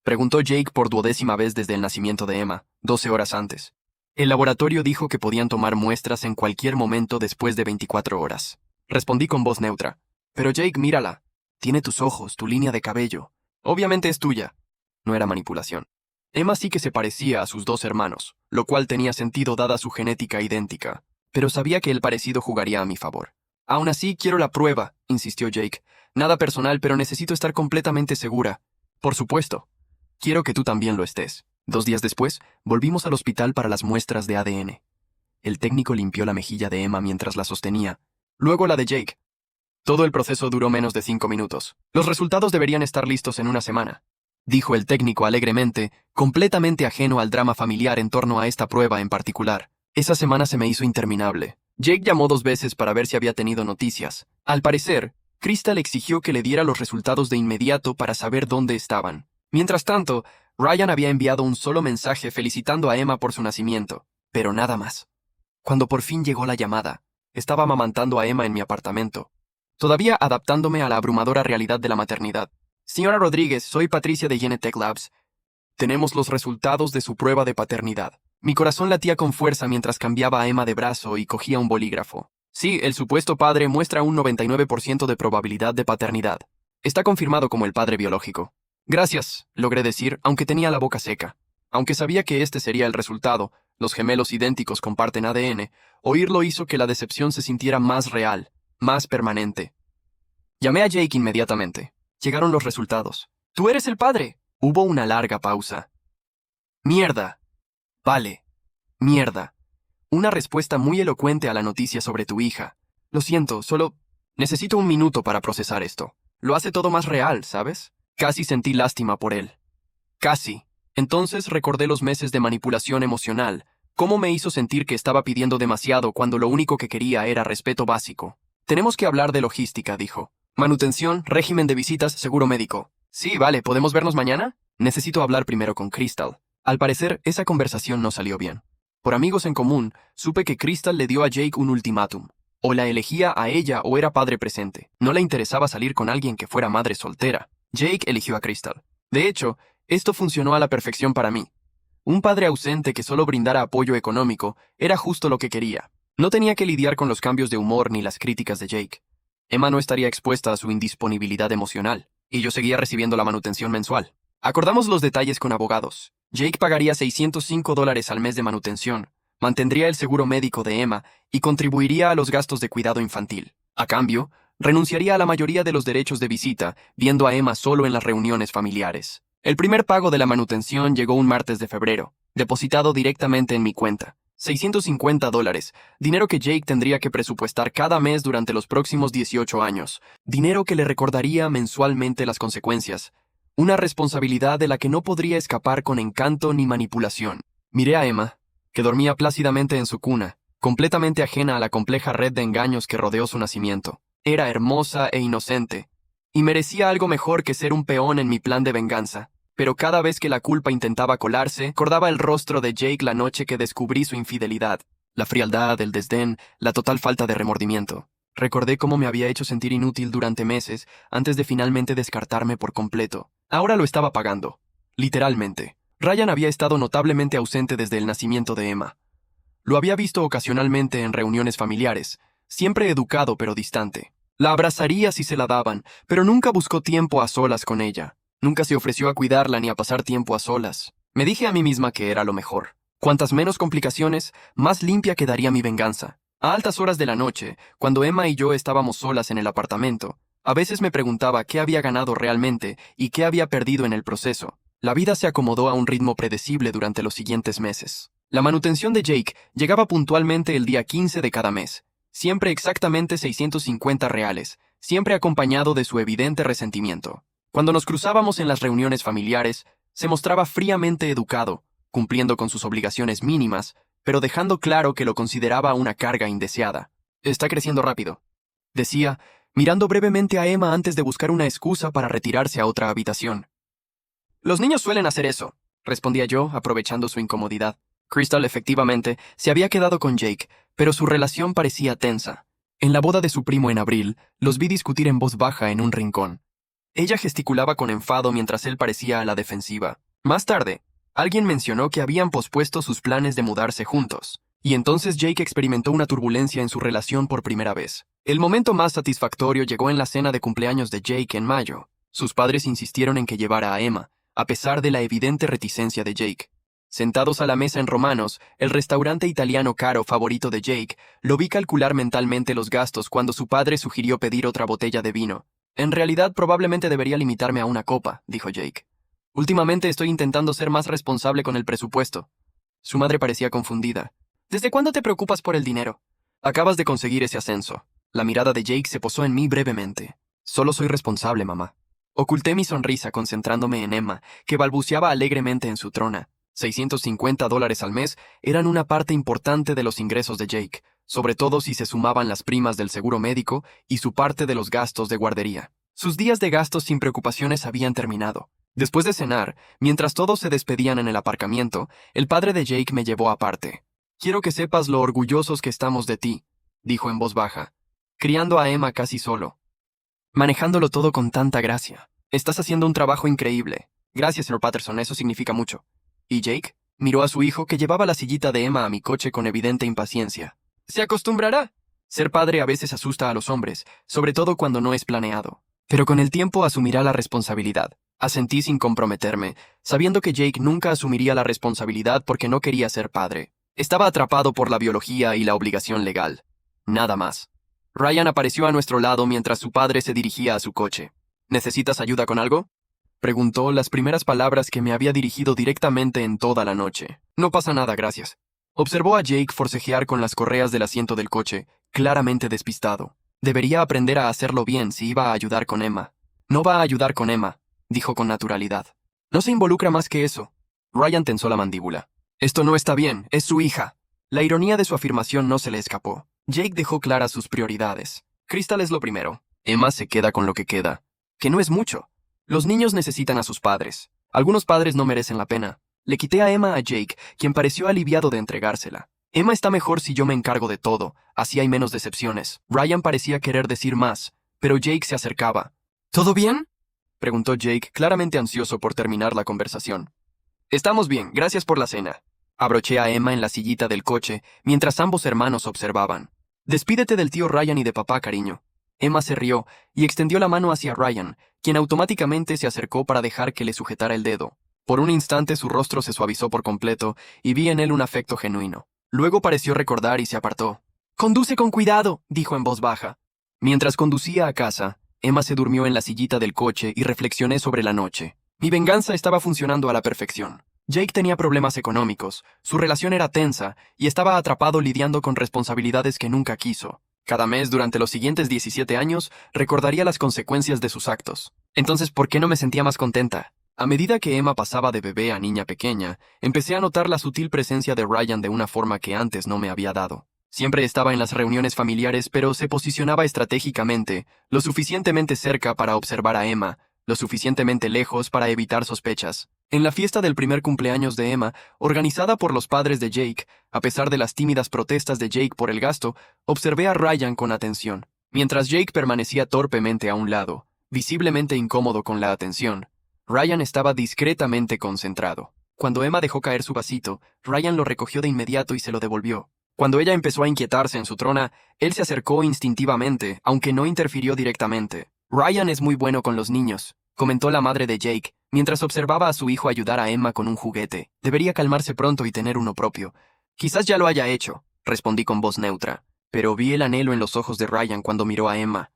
preguntó Jake por 12ª vez desde el nacimiento de Emma, 12 horas antes. El laboratorio dijo que podían tomar muestras en cualquier momento después de 24 horas. Respondí con voz neutra. Pero Jake, mírala. Tiene tus ojos, tu línea de cabello. Obviamente es tuya. No era manipulación. Emma sí que se parecía a sus 2 hermanos, lo cual tenía sentido dada su genética idéntica, pero sabía que el parecido jugaría a mi favor. Aún así, quiero la prueba, insistió Jake. Nada personal, pero necesito estar completamente segura. Por supuesto. Quiero que tú también lo estés. 2 días después, volvimos al hospital para las muestras de ADN. El técnico limpió la mejilla de Emma mientras la sostenía, luego la de Jake. Todo el proceso duró menos de 5 minutos. Los resultados deberían estar listos en 1 semana, dijo el técnico alegremente, completamente ajeno al drama familiar en torno a esta prueba en particular. Esa semana se me hizo interminable. Jake llamó 2 veces para ver si había tenido noticias. Al parecer, Crystal exigió que le diera los resultados de inmediato para saber dónde estaban. Mientras tanto, Ryan había enviado un solo mensaje felicitando a Emma por su nacimiento, pero nada más. Cuando por fin llegó la llamada, estaba amamantando a Emma en mi apartamento, todavía adaptándome a la abrumadora realidad de la maternidad. Señora Rodríguez, soy Patricia de Genetech Labs. Tenemos los resultados de su prueba de paternidad. Mi corazón latía con fuerza mientras cambiaba a Emma de brazo y cogía un bolígrafo. Sí, el supuesto padre muestra un 99% de probabilidad de paternidad. Está confirmado como el padre biológico. Gracias, logré decir, aunque tenía la boca seca. Aunque sabía que este sería el resultado, los gemelos idénticos comparten ADN, oírlo hizo que la decepción se sintiera más real, más permanente. Llamé a Jake inmediatamente. Llegaron los resultados. ¡Tú eres el padre! Hubo una larga pausa. ¡Mierda! Vale. Mierda. Una respuesta muy elocuente a la noticia sobre tu hija. Lo siento, solo necesito un minuto para procesar esto. Lo hace todo más real, ¿sabes? Casi sentí lástima por él. Casi. Entonces recordé los meses de manipulación emocional, cómo me hizo sentir que estaba pidiendo demasiado cuando lo único que quería era respeto básico. Tenemos que hablar de logística, dijo. Manutención, régimen de visitas, seguro médico. Sí, vale, ¿podemos vernos mañana? Necesito hablar primero con Crystal. Al parecer, esa conversación no salió bien. Por amigos en común, supe que Crystal le dio a Jake un ultimátum. O la elegía a ella o era padre presente. No le interesaba salir con alguien que fuera madre soltera. Jake eligió a Crystal. De hecho, esto funcionó a la perfección para mí. Un padre ausente que solo brindara apoyo económico era justo lo que quería. No tenía que lidiar con los cambios de humor ni las críticas de Jake. Emma no estaría expuesta a su indisponibilidad emocional, y yo seguía recibiendo la manutención mensual. Acordamos los detalles con abogados. Jake pagaría $605 al mes de manutención, Mantendría el seguro médico de Emma y contribuiría a los gastos de cuidado infantil. A cambio, renunciaría a la mayoría de los derechos de visita, viendo a Emma solo en las reuniones familiares. El primer pago de la manutención llegó un martes de febrero, depositado directamente en mi cuenta. $650, dinero que Jake tendría que presupuestar cada mes durante los próximos 18 años, dinero que le recordaría mensualmente las consecuencias, una responsabilidad de la que no podría escapar con encanto ni manipulación. Miré a Emma, que dormía plácidamente en su cuna, completamente ajena a la compleja red de engaños que rodeó su nacimiento. Era hermosa e inocente, y merecía algo mejor que ser un peón en mi plan de venganza. Pero cada vez que la culpa intentaba colarse, recordaba el rostro de Jake la noche que descubrí su infidelidad, la frialdad, el desdén, la total falta de remordimiento. Recordé cómo me había hecho sentir inútil durante meses antes de finalmente descartarme por completo. Ahora lo estaba pagando. Literalmente. Ryan había estado notablemente ausente desde el nacimiento de Emma. Lo había visto ocasionalmente en reuniones familiares, siempre educado pero distante. La abrazaría si se la daban, pero nunca buscó tiempo a solas con ella. Nunca se ofreció a cuidarla ni a pasar tiempo a solas. Me dije a mí misma que era lo mejor. Cuantas menos complicaciones, más limpia quedaría mi venganza. A altas horas de la noche, cuando Emma y yo estábamos solas en el apartamento, a veces me preguntaba qué había ganado realmente y qué había perdido en el proceso. La vida se acomodó a un ritmo predecible durante los siguientes meses. La manutención de Jake llegaba puntualmente el día 15 de cada mes, siempre exactamente $650, siempre acompañado de su evidente resentimiento. Cuando nos cruzábamos en las reuniones familiares, se mostraba fríamente educado, cumpliendo con sus obligaciones mínimas, pero dejando claro que lo consideraba una carga indeseada. Está creciendo rápido, decía, mirando brevemente a Emma antes de buscar una excusa para retirarse a otra habitación. Los niños suelen hacer eso, respondía yo, aprovechando su incomodidad. Crystal, efectivamente, se había quedado con Jake, pero su relación parecía tensa. En la boda de su primo en abril, los vi discutir en voz baja en un rincón. Ella gesticulaba con enfado mientras él parecía a la defensiva. Más tarde, alguien mencionó que habían pospuesto sus planes de mudarse juntos, y entonces Jake experimentó una turbulencia en su relación por primera vez. El momento más satisfactorio llegó en la cena de cumpleaños de Jake en mayo. Sus padres insistieron en que llevara a Emma, a pesar de la evidente reticencia de Jake. Sentados a la mesa en Romanos, el restaurante italiano caro favorito de Jake, lo vi calcular mentalmente los gastos cuando su padre sugirió pedir otra botella de vino. En realidad, probablemente debería limitarme a una copa, dijo Jake. Últimamente estoy intentando ser más responsable con el presupuesto. Su madre parecía confundida. ¿Desde cuándo te preocupas por el dinero? Acabas de conseguir ese ascenso. La mirada de Jake se posó en mí brevemente. Solo soy responsable, mamá. Oculté mi sonrisa concentrándome en Emma, que balbuceaba alegremente en su trona. $650 al mes eran una parte importante de los ingresos de Jake, sobre todo si se sumaban las primas del seguro médico y su parte de los gastos de guardería. Sus días de gastos sin preocupaciones habían terminado. Después de cenar, mientras todos se despedían en el aparcamiento, el padre de Jake me llevó aparte. «Quiero que sepas lo orgullosos que estamos de ti», dijo en voz baja, criando a Emma casi solo, manejándolo todo con tanta gracia. «Estás haciendo un trabajo increíble. Gracias, Sr. Patterson, eso significa mucho». ¿Y Jake? Miró a su hijo que llevaba la sillita de Emma a mi coche con evidente impaciencia. «Se acostumbrará». Ser padre a veces asusta a los hombres, sobre todo cuando no es planeado. Pero con el tiempo asumirá la responsabilidad. Asentí sin comprometerme, sabiendo que Jake nunca asumiría la responsabilidad porque no quería ser padre. Estaba atrapado por la biología y la obligación legal. Nada más. Ryan apareció a nuestro lado mientras su padre se dirigía a su coche. «¿Necesitas ayuda con algo?», preguntó, las primeras palabras que me había dirigido directamente en toda la noche. «No pasa nada, gracias». Observó a Jake forcejear con las correas del asiento del coche, claramente despistado. Debería aprender a hacerlo bien si iba a ayudar con Emma. «No va a ayudar con Emma», dijo con naturalidad. «No se involucra más que eso». Ryan tensó la mandíbula. «Esto no está bien, es su hija». La ironía de su afirmación no se le escapó. Jake dejó claras sus prioridades. Crystal es lo primero. Emma se queda con lo que queda. Que no es mucho. Los niños necesitan a sus padres. Algunos padres no merecen la pena. Le quité a Emma a Jake, quien pareció aliviado de entregársela. «Emma está mejor si yo me encargo de todo, así hay menos decepciones». Ryan parecía querer decir más, pero Jake se acercaba. «¿Todo bien?», preguntó Jake, claramente ansioso por terminar la conversación. «Estamos bien, gracias por la cena». Abroché a Emma en la sillita del coche, mientras ambos hermanos observaban. «Despídete del tío Ryan y de papá, cariño». Emma se rió y extendió la mano hacia Ryan, quien automáticamente se acercó para dejar que le sujetara el dedo. Por un instante su rostro se suavizó por completo y vi en él un afecto genuino. Luego pareció recordar y se apartó. «Conduce con cuidado», dijo en voz baja. Mientras conducía a casa, Emma se durmió en la sillita del coche y reflexioné sobre la noche. Mi venganza estaba funcionando a la perfección. Jake tenía problemas económicos, su relación era tensa y estaba atrapado lidiando con responsabilidades que nunca quiso. Cada mes durante los siguientes 17 años recordaría las consecuencias de sus actos. Entonces, ¿por qué no me sentía más contenta? A medida que Emma pasaba de bebé a niña pequeña, empecé a notar la sutil presencia de Ryan de una forma que antes no me había dado. Siempre estaba en las reuniones familiares, pero se posicionaba estratégicamente, lo suficientemente cerca para observar a Emma, lo suficientemente lejos para evitar sospechas. En la fiesta del primer cumpleaños de Emma, organizada por los padres de Jake, a pesar de las tímidas protestas de Jake por el gasto, observé a Ryan con atención. Mientras Jake permanecía torpemente a un lado, visiblemente incómodo con la atención, Ryan estaba discretamente concentrado. Cuando Emma dejó caer su vasito, Ryan lo recogió de inmediato y se lo devolvió. Cuando ella empezó a inquietarse en su trona, él se acercó instintivamente, aunque no interfirió directamente. «Ryan es muy bueno con los niños», comentó la madre de Jake, mientras observaba a su hijo ayudar a Emma con un juguete. «Debería calmarse pronto y tener uno propio». «Quizás ya lo haya hecho», respondí con voz neutra, pero vi el anhelo en los ojos de Ryan cuando miró a Emma.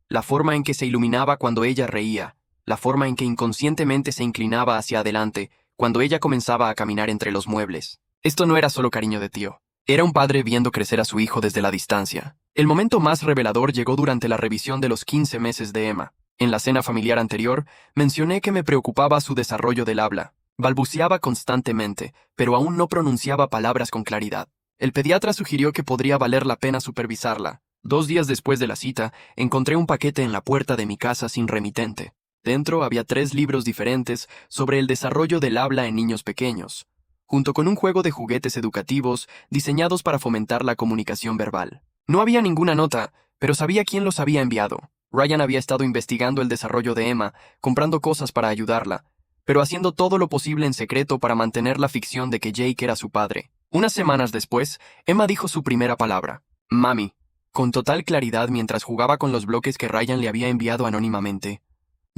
La forma en que se iluminaba cuando ella reía, la forma en que inconscientemente se inclinaba hacia adelante cuando ella comenzaba a caminar entre los muebles. Esto no era solo cariño de tío. Era un padre viendo crecer a su hijo desde la distancia. El momento más revelador llegó durante la revisión de los 15 meses de Emma. En la cena familiar anterior, mencioné que me preocupaba su desarrollo del habla. Balbuceaba constantemente, pero aún no pronunciaba palabras con claridad. El pediatra sugirió que podría valer la pena supervisarla. 2 días después de la cita, encontré un paquete en la puerta de mi casa sin remitente. Dentro había 3 libros diferentes sobre el desarrollo del habla en niños pequeños, junto con un juego de juguetes educativos diseñados para fomentar la comunicación verbal. No había ninguna nota, pero sabía quién los había enviado. Ryan había estado investigando el desarrollo de Emma, comprando cosas para ayudarla, pero haciendo todo lo posible en secreto para mantener la ficción de que Jake era su padre. Unas semanas después, Emma dijo su primera palabra, «Mami», con total claridad mientras jugaba con los bloques que Ryan le había enviado anónimamente.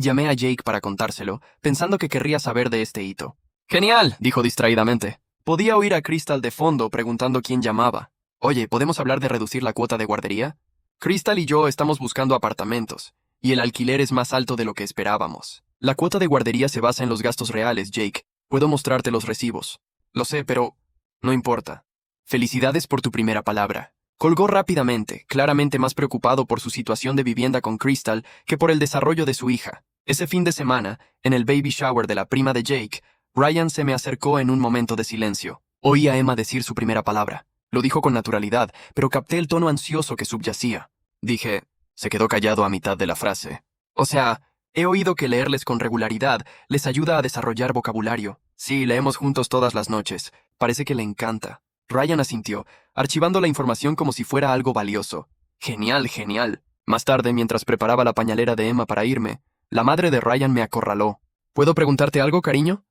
Llamé a Jake para contárselo, pensando que querría saber de este hito. «Genial», dijo distraídamente. Podía oír a Crystal de fondo preguntando quién llamaba. «Oye, ¿podemos hablar de reducir la cuota de guardería? Crystal y yo estamos buscando apartamentos, y el alquiler es más alto de lo que esperábamos. La cuota de guardería se basa en los gastos reales, Jake. Puedo mostrarte los recibos». «Lo sé, pero no importa». «Felicidades por tu primera palabra». Colgó rápidamente, claramente más preocupado por su situación de vivienda con Crystal que por el desarrollo de su hija. Ese fin de semana, en el baby shower de la prima de Jake, Ryan se me acercó en un momento de silencio. Oí a Emma decir su primera palabra. Lo dijo con naturalidad, pero capté el tono ansioso que subyacía. Dije, se quedó callado a mitad de la frase. «O sea, he oído que leerles con regularidad les ayuda a desarrollar vocabulario. Sí, leemos juntos todas las noches. Parece que le encanta». Ryan asintió, archivando la información como si fuera algo valioso. «Genial, genial». Más tarde, mientras preparaba la pañalera de Emma para irme, la madre de Ryan me acorraló. «¿Puedo preguntarte algo, cariño?»,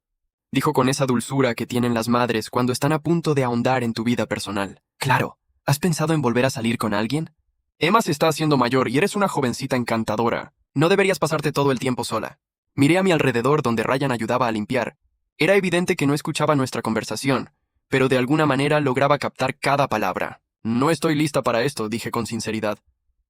dijo con esa dulzura que tienen las madres cuando están a punto de ahondar en tu vida personal. «Claro. ¿Has pensado en volver a salir con alguien? Emma se está haciendo mayor y eres una jovencita encantadora. No deberías pasarte todo el tiempo sola». Miré a mi alrededor donde Ryan ayudaba a limpiar. Era evidente que no escuchaba nuestra conversación, pero de alguna manera lograba captar cada palabra. «No estoy lista para esto», dije con sinceridad.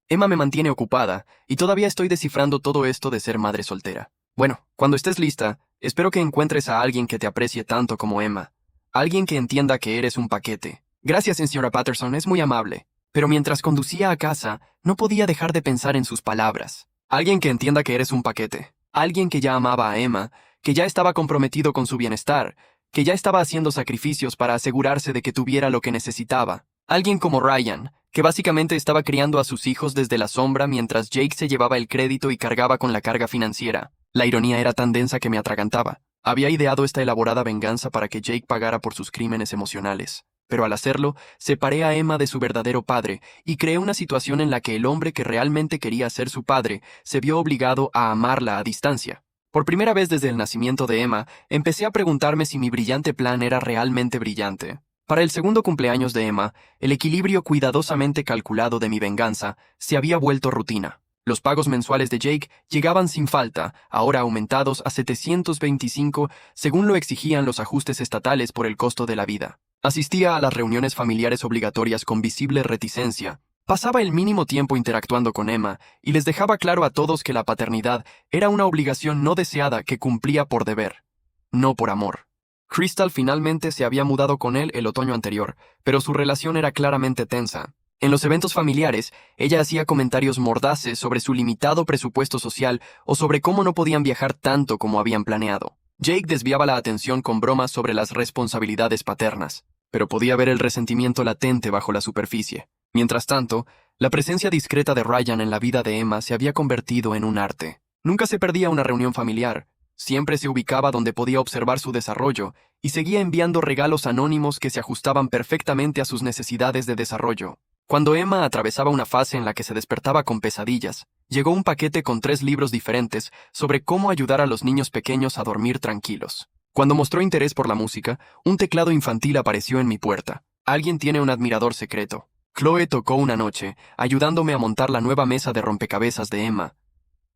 «Emma me mantiene ocupada, y todavía estoy descifrando todo esto de ser madre soltera. Bueno, cuando estés lista, espero que encuentres a alguien que te aprecie tanto como Emma. Alguien que entienda que eres un paquete». «Gracias, señora Patterson, es muy amable». Pero mientras conducía a casa, no podía dejar de pensar en sus palabras. Alguien que entienda que eres un paquete. Alguien que ya amaba a Emma, que ya estaba comprometido con su bienestar, que ya estaba haciendo sacrificios para asegurarse de que tuviera lo que necesitaba. Alguien como Ryan, que básicamente estaba criando a sus hijos desde la sombra mientras Jake se llevaba el crédito y cargaba con la carga financiera. La ironía era tan densa que me atragantaba. Había ideado esta elaborada venganza para que Jake pagara por sus crímenes emocionales. Pero al hacerlo, separé a Emma de su verdadero padre y creé una situación en la que el hombre que realmente quería ser su padre se vio obligado a amarla a distancia. Por primera vez desde el nacimiento de Emma, empecé a preguntarme si mi brillante plan era realmente brillante. Para el segundo cumpleaños de Emma, el equilibrio cuidadosamente calculado de mi venganza se había vuelto rutina. Los pagos mensuales de Jake llegaban sin falta, ahora aumentados a $725, según lo exigían los ajustes estatales por el costo de la vida. Asistía a las reuniones familiares obligatorias con visible reticencia. Pasaba el mínimo tiempo interactuando con Emma y les dejaba claro a todos que la paternidad era una obligación no deseada que cumplía por deber, no por amor. Crystal finalmente se había mudado con él el otoño anterior, pero su relación era claramente tensa. En los eventos familiares, ella hacía comentarios mordaces sobre su limitado presupuesto social o sobre cómo no podían viajar tanto como habían planeado. Jake desviaba la atención con bromas sobre las responsabilidades paternas, pero podía ver el resentimiento latente bajo la superficie. Mientras tanto, la presencia discreta de Ryan en la vida de Emma se había convertido en un arte. Nunca se perdía una reunión familiar. Siempre se ubicaba donde podía observar su desarrollo y seguía enviando regalos anónimos que se ajustaban perfectamente a sus necesidades de desarrollo. Cuando Emma atravesaba una fase en la que se despertaba con pesadillas, llegó un paquete con 3 libros diferentes sobre cómo ayudar a los niños pequeños a dormir tranquilos. Cuando mostró interés por la música, un teclado infantil apareció en mi puerta. Alguien tiene un admirador secreto. Chloe tocó una noche, ayudándome a montar la nueva mesa de rompecabezas de Emma.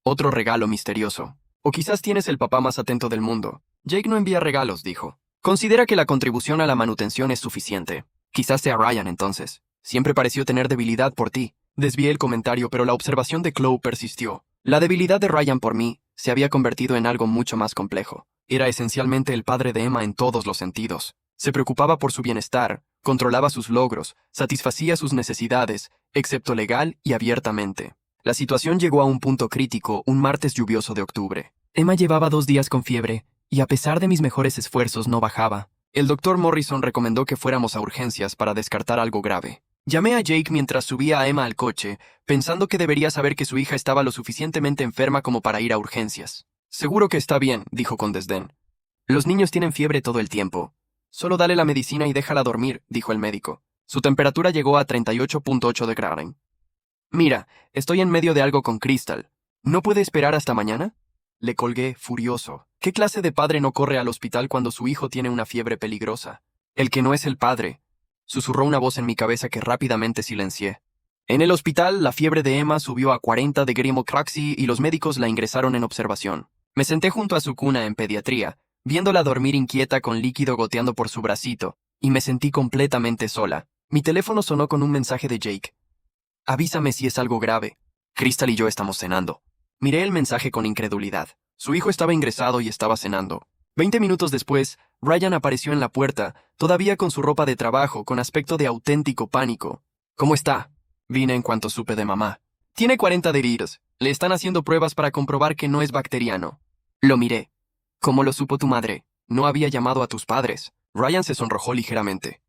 Otro regalo misterioso. O quizás tienes el papá más atento del mundo. Jake no envía regalos, dijo. Considera que la contribución a la manutención es suficiente. Quizás sea Ryan entonces. Siempre pareció tener debilidad por ti. Desvié el comentario, pero la observación de Chloe persistió. La debilidad de Ryan por mí se había convertido en algo mucho más complejo. Era esencialmente el padre de Emma en todos los sentidos. Se preocupaba por su bienestar, controlaba sus logros, satisfacía sus necesidades, excepto legal y abiertamente. La situación llegó a un punto crítico un martes lluvioso de octubre. Emma llevaba 2 días con fiebre, y a pesar de mis mejores esfuerzos no bajaba. El doctor Morrison recomendó que fuéramos a urgencias para descartar algo grave. Llamé a Jake mientras subía a Emma al coche, pensando que debería saber que su hija estaba lo suficientemente enferma como para ir a urgencias. Seguro que está bien, dijo con desdén. Los niños tienen fiebre todo el tiempo. Solo dale la medicina y déjala dormir, dijo el médico. Su temperatura llegó a 38.8 de Graden. Mira, estoy en medio de algo con Crystal. ¿No puede esperar hasta mañana? Le colgué, furioso. ¿Qué clase de padre no corre al hospital cuando su hijo tiene una fiebre peligrosa? El que no es el padre. Susurró una voz en mi cabeza que rápidamente silencié. En el hospital, la fiebre de Emma subió a 40 de Grimocraxi y los médicos la ingresaron en observación. Me senté junto a su cuna en pediatría, viéndola dormir inquieta con líquido goteando por su bracito, y me sentí completamente sola. Mi teléfono sonó con un mensaje de Jake. Avísame si es algo grave. Crystal y yo estamos cenando. Miré el mensaje con incredulidad. Su hijo estaba ingresado y estaba cenando. 20 minutos después, Ryan apareció en la puerta, todavía con su ropa de trabajo, con aspecto de auténtico pánico. ¿Cómo está? Vine en cuanto supe de mamá. Tiene 40 de virus. Le están haciendo pruebas para comprobar que no es bacteriano. Lo miré. ¿Cómo lo supo tu madre? No había llamado a tus padres. Ryan se sonrojó ligeramente.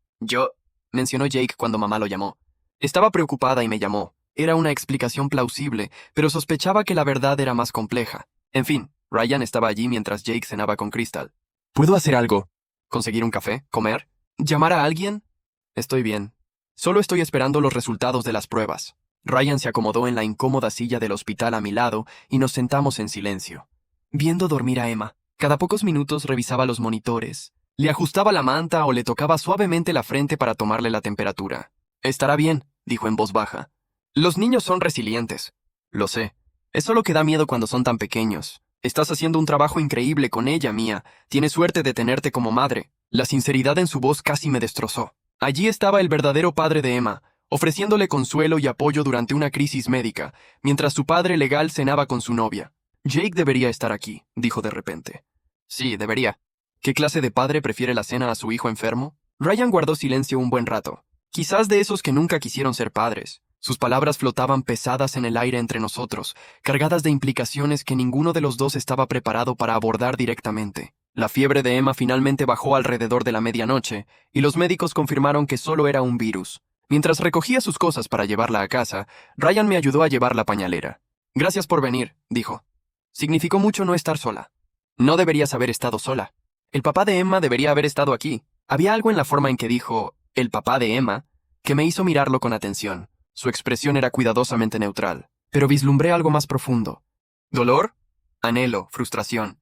Mencionó Jake cuando mamá lo llamó. Estaba preocupada y me llamó. Era una explicación plausible, pero sospechaba que la verdad era más compleja. En fin, Ryan estaba allí mientras Jake cenaba con Crystal. ¿Puedo hacer algo? ¿Conseguir un café? ¿Comer? ¿Llamar a alguien? Estoy bien. Solo estoy esperando los resultados de las pruebas. Ryan se acomodó en la incómoda silla del hospital a mi lado y nos sentamos en silencio. Viendo dormir a Emma. Cada pocos minutos revisaba los monitores. Le ajustaba la manta o le tocaba suavemente la frente para tomarle la temperatura. Estará bien, dijo en voz baja. Los niños son resilientes. Lo sé. Es solo que da miedo cuando son tan pequeños. Estás haciendo un trabajo increíble con ella, Mía. Tienes suerte de tenerte como madre. La sinceridad en su voz casi me destrozó. Allí estaba el verdadero padre de Emma, ofreciéndole consuelo y apoyo durante una crisis médica, mientras su padre legal cenaba con su novia. Jake debería estar aquí, dijo de repente. Sí, debería. ¿Qué clase de padre prefiere la cena a su hijo enfermo? Ryan guardó silencio un buen rato. Quizás de esos que nunca quisieron ser padres. Sus palabras flotaban pesadas en el aire entre nosotros, cargadas de implicaciones que ninguno de los dos estaba preparado para abordar directamente. La fiebre de Emma finalmente bajó alrededor de la medianoche, y los médicos confirmaron que solo era un virus. Mientras recogía sus cosas para llevarla a casa, Ryan me ayudó a llevar la pañalera. Gracias por venir, dijo. Significó mucho no estar sola. No deberías haber estado sola. El papá de Emma debería haber estado aquí. Había algo en la forma en que dijo, el papá de Emma, que me hizo mirarlo con atención. Su expresión era cuidadosamente neutral, pero vislumbré algo más profundo. ¿Dolor? Anhelo, frustración.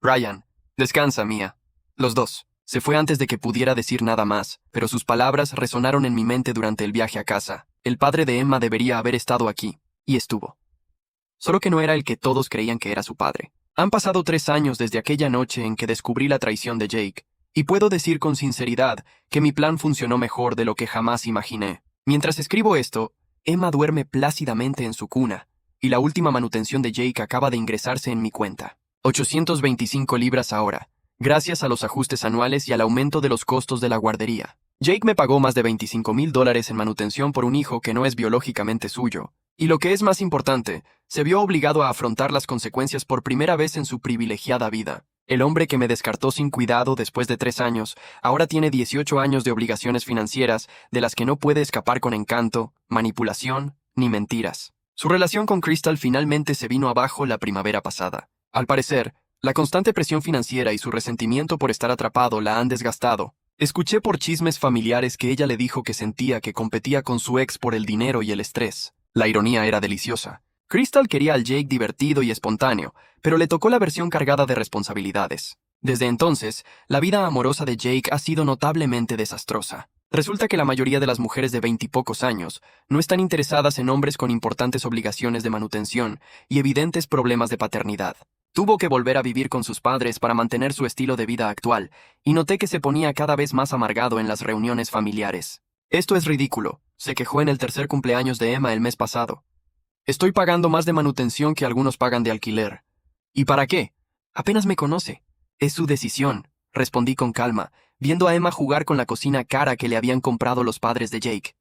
Ryan, descansa, Mía. Los dos. Se fue antes de que pudiera decir nada más, pero sus palabras resonaron en mi mente durante el viaje a casa. El padre de Emma debería haber estado aquí, y estuvo. Solo que no era el que todos creían que era su padre. Han pasado 3 años desde aquella noche en que descubrí la traición de Jake. Y puedo decir con sinceridad que mi plan funcionó mejor de lo que jamás imaginé. Mientras escribo esto, Emma duerme plácidamente en su cuna, y la última manutención de Jake acaba de ingresarse en mi cuenta. 825 libras ahora, gracias a los ajustes anuales y al aumento de los costos de la guardería. Jake me pagó más de $25,000 en manutención por un hijo que no es biológicamente suyo, y lo que es más importante, se vio obligado a afrontar las consecuencias por primera vez en su privilegiada vida. El hombre que me descartó sin cuidado después de 3 años, ahora tiene 18 años de obligaciones financieras de las que no puede escapar con encanto, manipulación ni mentiras. Su relación con Crystal finalmente se vino abajo la primavera pasada. Al parecer, la constante presión financiera y su resentimiento por estar atrapado la han desgastado. Escuché por chismes familiares que ella le dijo que sentía que competía con su ex por el dinero y el estrés. La ironía era deliciosa. Crystal quería al Jake divertido y espontáneo, pero le tocó la versión cargada de responsabilidades. Desde entonces, la vida amorosa de Jake ha sido notablemente desastrosa. Resulta que la mayoría de las mujeres de 20 y pocos años no están interesadas en hombres con importantes obligaciones de manutención y evidentes problemas de paternidad. Tuvo que volver a vivir con sus padres para mantener su estilo de vida actual, y noté que se ponía cada vez más amargado en las reuniones familiares. Esto es ridículo, se quejó en el tercer cumpleaños de Emma el mes pasado. Estoy pagando más de manutención que algunos pagan de alquiler. ¿Y para qué? Apenas me conoce. Es su decisión, respondí con calma, viendo a Emma jugar con la cocina cara que le habían comprado los padres de Jake.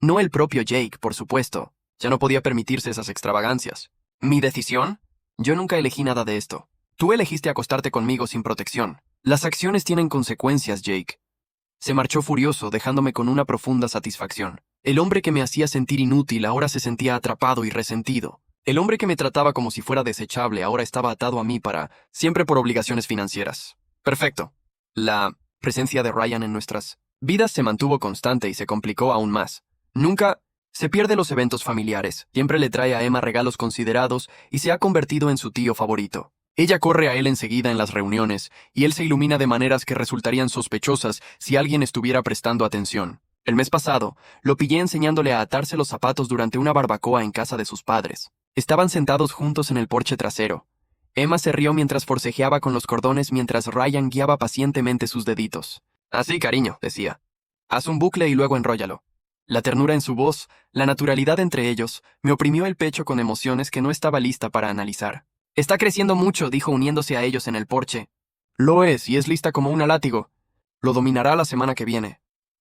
No el propio Jake, por supuesto. Ya no podía permitirse esas extravagancias. ¿Mi decisión? Yo nunca elegí nada de esto. Tú elegiste acostarte conmigo sin protección. Las acciones tienen consecuencias, Jake. Se marchó furioso, dejándome con una profunda satisfacción. El hombre que me hacía sentir inútil ahora se sentía atrapado y resentido. El hombre que me trataba como si fuera desechable ahora estaba atado a mí siempre por obligaciones financieras. Perfecto. La presencia de Ryan en nuestras vidas se mantuvo constante y se complicó aún más. Nunca se pierde los eventos familiares, siempre le trae a Emma regalos considerados y se ha convertido en su tío favorito. Ella corre a él enseguida en las reuniones, y él se ilumina de maneras que resultarían sospechosas si alguien estuviera prestando atención. El mes pasado, lo pillé enseñándole a atarse los zapatos durante una barbacoa en casa de sus padres. Estaban sentados juntos en el porche trasero. Emma se rió mientras forcejeaba con los cordones mientras Ryan guiaba pacientemente sus deditos. Así, cariño, decía. Haz un bucle y luego enróllalo. La ternura en su voz, la naturalidad entre ellos, me oprimió el pecho con emociones que no estaba lista para analizar. Está creciendo mucho, dijo uniéndose a ellos en el porche. Lo es, y es lista como un látigo. Lo dominará la semana que viene.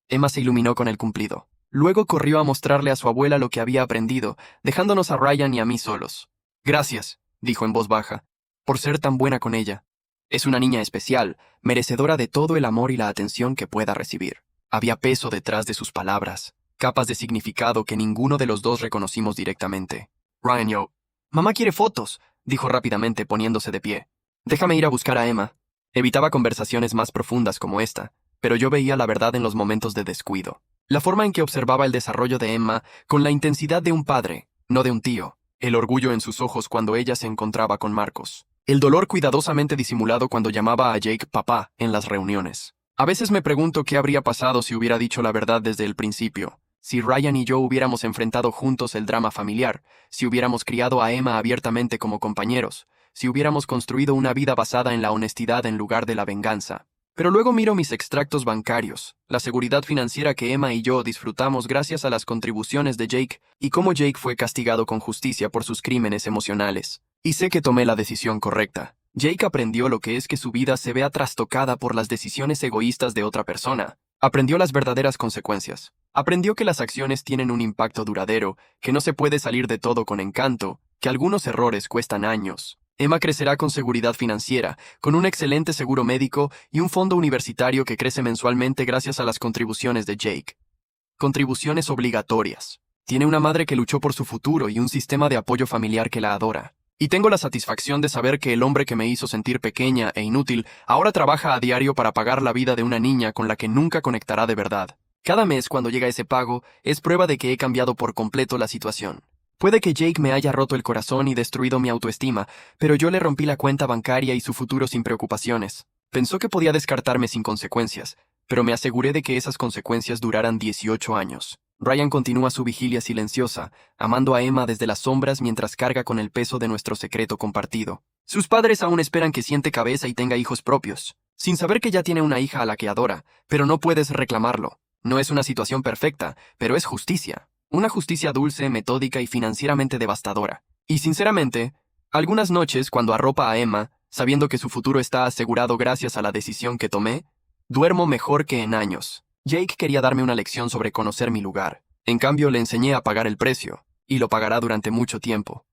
Emma se iluminó con el cumplido. Luego corrió a mostrarle a su abuela lo que había aprendido, dejándonos a Ryan y a mí solos. Gracias, dijo en voz baja, por ser tan buena con ella. Es una niña especial, merecedora de todo el amor y la atención que pueda recibir. Había peso detrás de sus palabras, capas de significado que ninguno de los dos reconocimos directamente. Ryan, yo. Mamá quiere fotos, dijo rápidamente poniéndose de pie. Déjame ir a buscar a Emma. Evitaba conversaciones más profundas como esta, pero yo veía la verdad en los momentos de descuido. La forma en que observaba el desarrollo de Emma con la intensidad de un padre, no de un tío. El orgullo en sus ojos cuando ella se encontraba con Marcos. El dolor cuidadosamente disimulado cuando llamaba a Jake papá en las reuniones. A veces me pregunto qué habría pasado si hubiera dicho la verdad desde el principio. Si Ryan y yo hubiéramos enfrentado juntos el drama familiar, si hubiéramos criado a Emma abiertamente como compañeros, si hubiéramos construido una vida basada en la honestidad en lugar de la venganza. Pero luego miro mis extractos bancarios, la seguridad financiera que Emma y yo disfrutamos gracias a las contribuciones de Jake, y cómo Jake fue castigado con justicia por sus crímenes emocionales. Y sé que tomé la decisión correcta. Jake aprendió lo que es que su vida se vea trastocada por las decisiones egoístas de otra persona. Aprendió las verdaderas consecuencias. Aprendió que las acciones tienen un impacto duradero, que no se puede salir de todo con encanto, que algunos errores cuestan años. Emma crecerá con seguridad financiera, con un excelente seguro médico y un fondo universitario que crece mensualmente gracias a las contribuciones de Jake. Contribuciones obligatorias. Tiene una madre que luchó por su futuro y un sistema de apoyo familiar que la adora. Y tengo la satisfacción de saber que el hombre que me hizo sentir pequeña e inútil ahora trabaja a diario para pagar la vida de una niña con la que nunca conectará de verdad. Cada mes, cuando llega ese pago, es prueba de que he cambiado por completo la situación. Puede que Jake me haya roto el corazón y destruido mi autoestima, pero yo le rompí la cuenta bancaria y su futuro sin preocupaciones. Pensó que podía descartarme sin consecuencias, pero me aseguré de que esas consecuencias duraran 18 años. Ryan continúa su vigilia silenciosa, amando a Emma desde las sombras mientras carga con el peso de nuestro secreto compartido. Sus padres aún esperan que siente cabeza y tenga hijos propios. sin saber que ya tiene una hija a la que adora, pero no puedes reclamarlo. No es una situación perfecta, pero es justicia. Una justicia dulce, metódica y financieramente devastadora. Y sinceramente, algunas noches cuando arropa a Emma, sabiendo que su futuro está asegurado gracias a la decisión que tomé, duermo mejor que en años. Jake quería darme una lección sobre conocer mi lugar. En cambio, le enseñé a pagar el precio, y lo pagará durante mucho tiempo.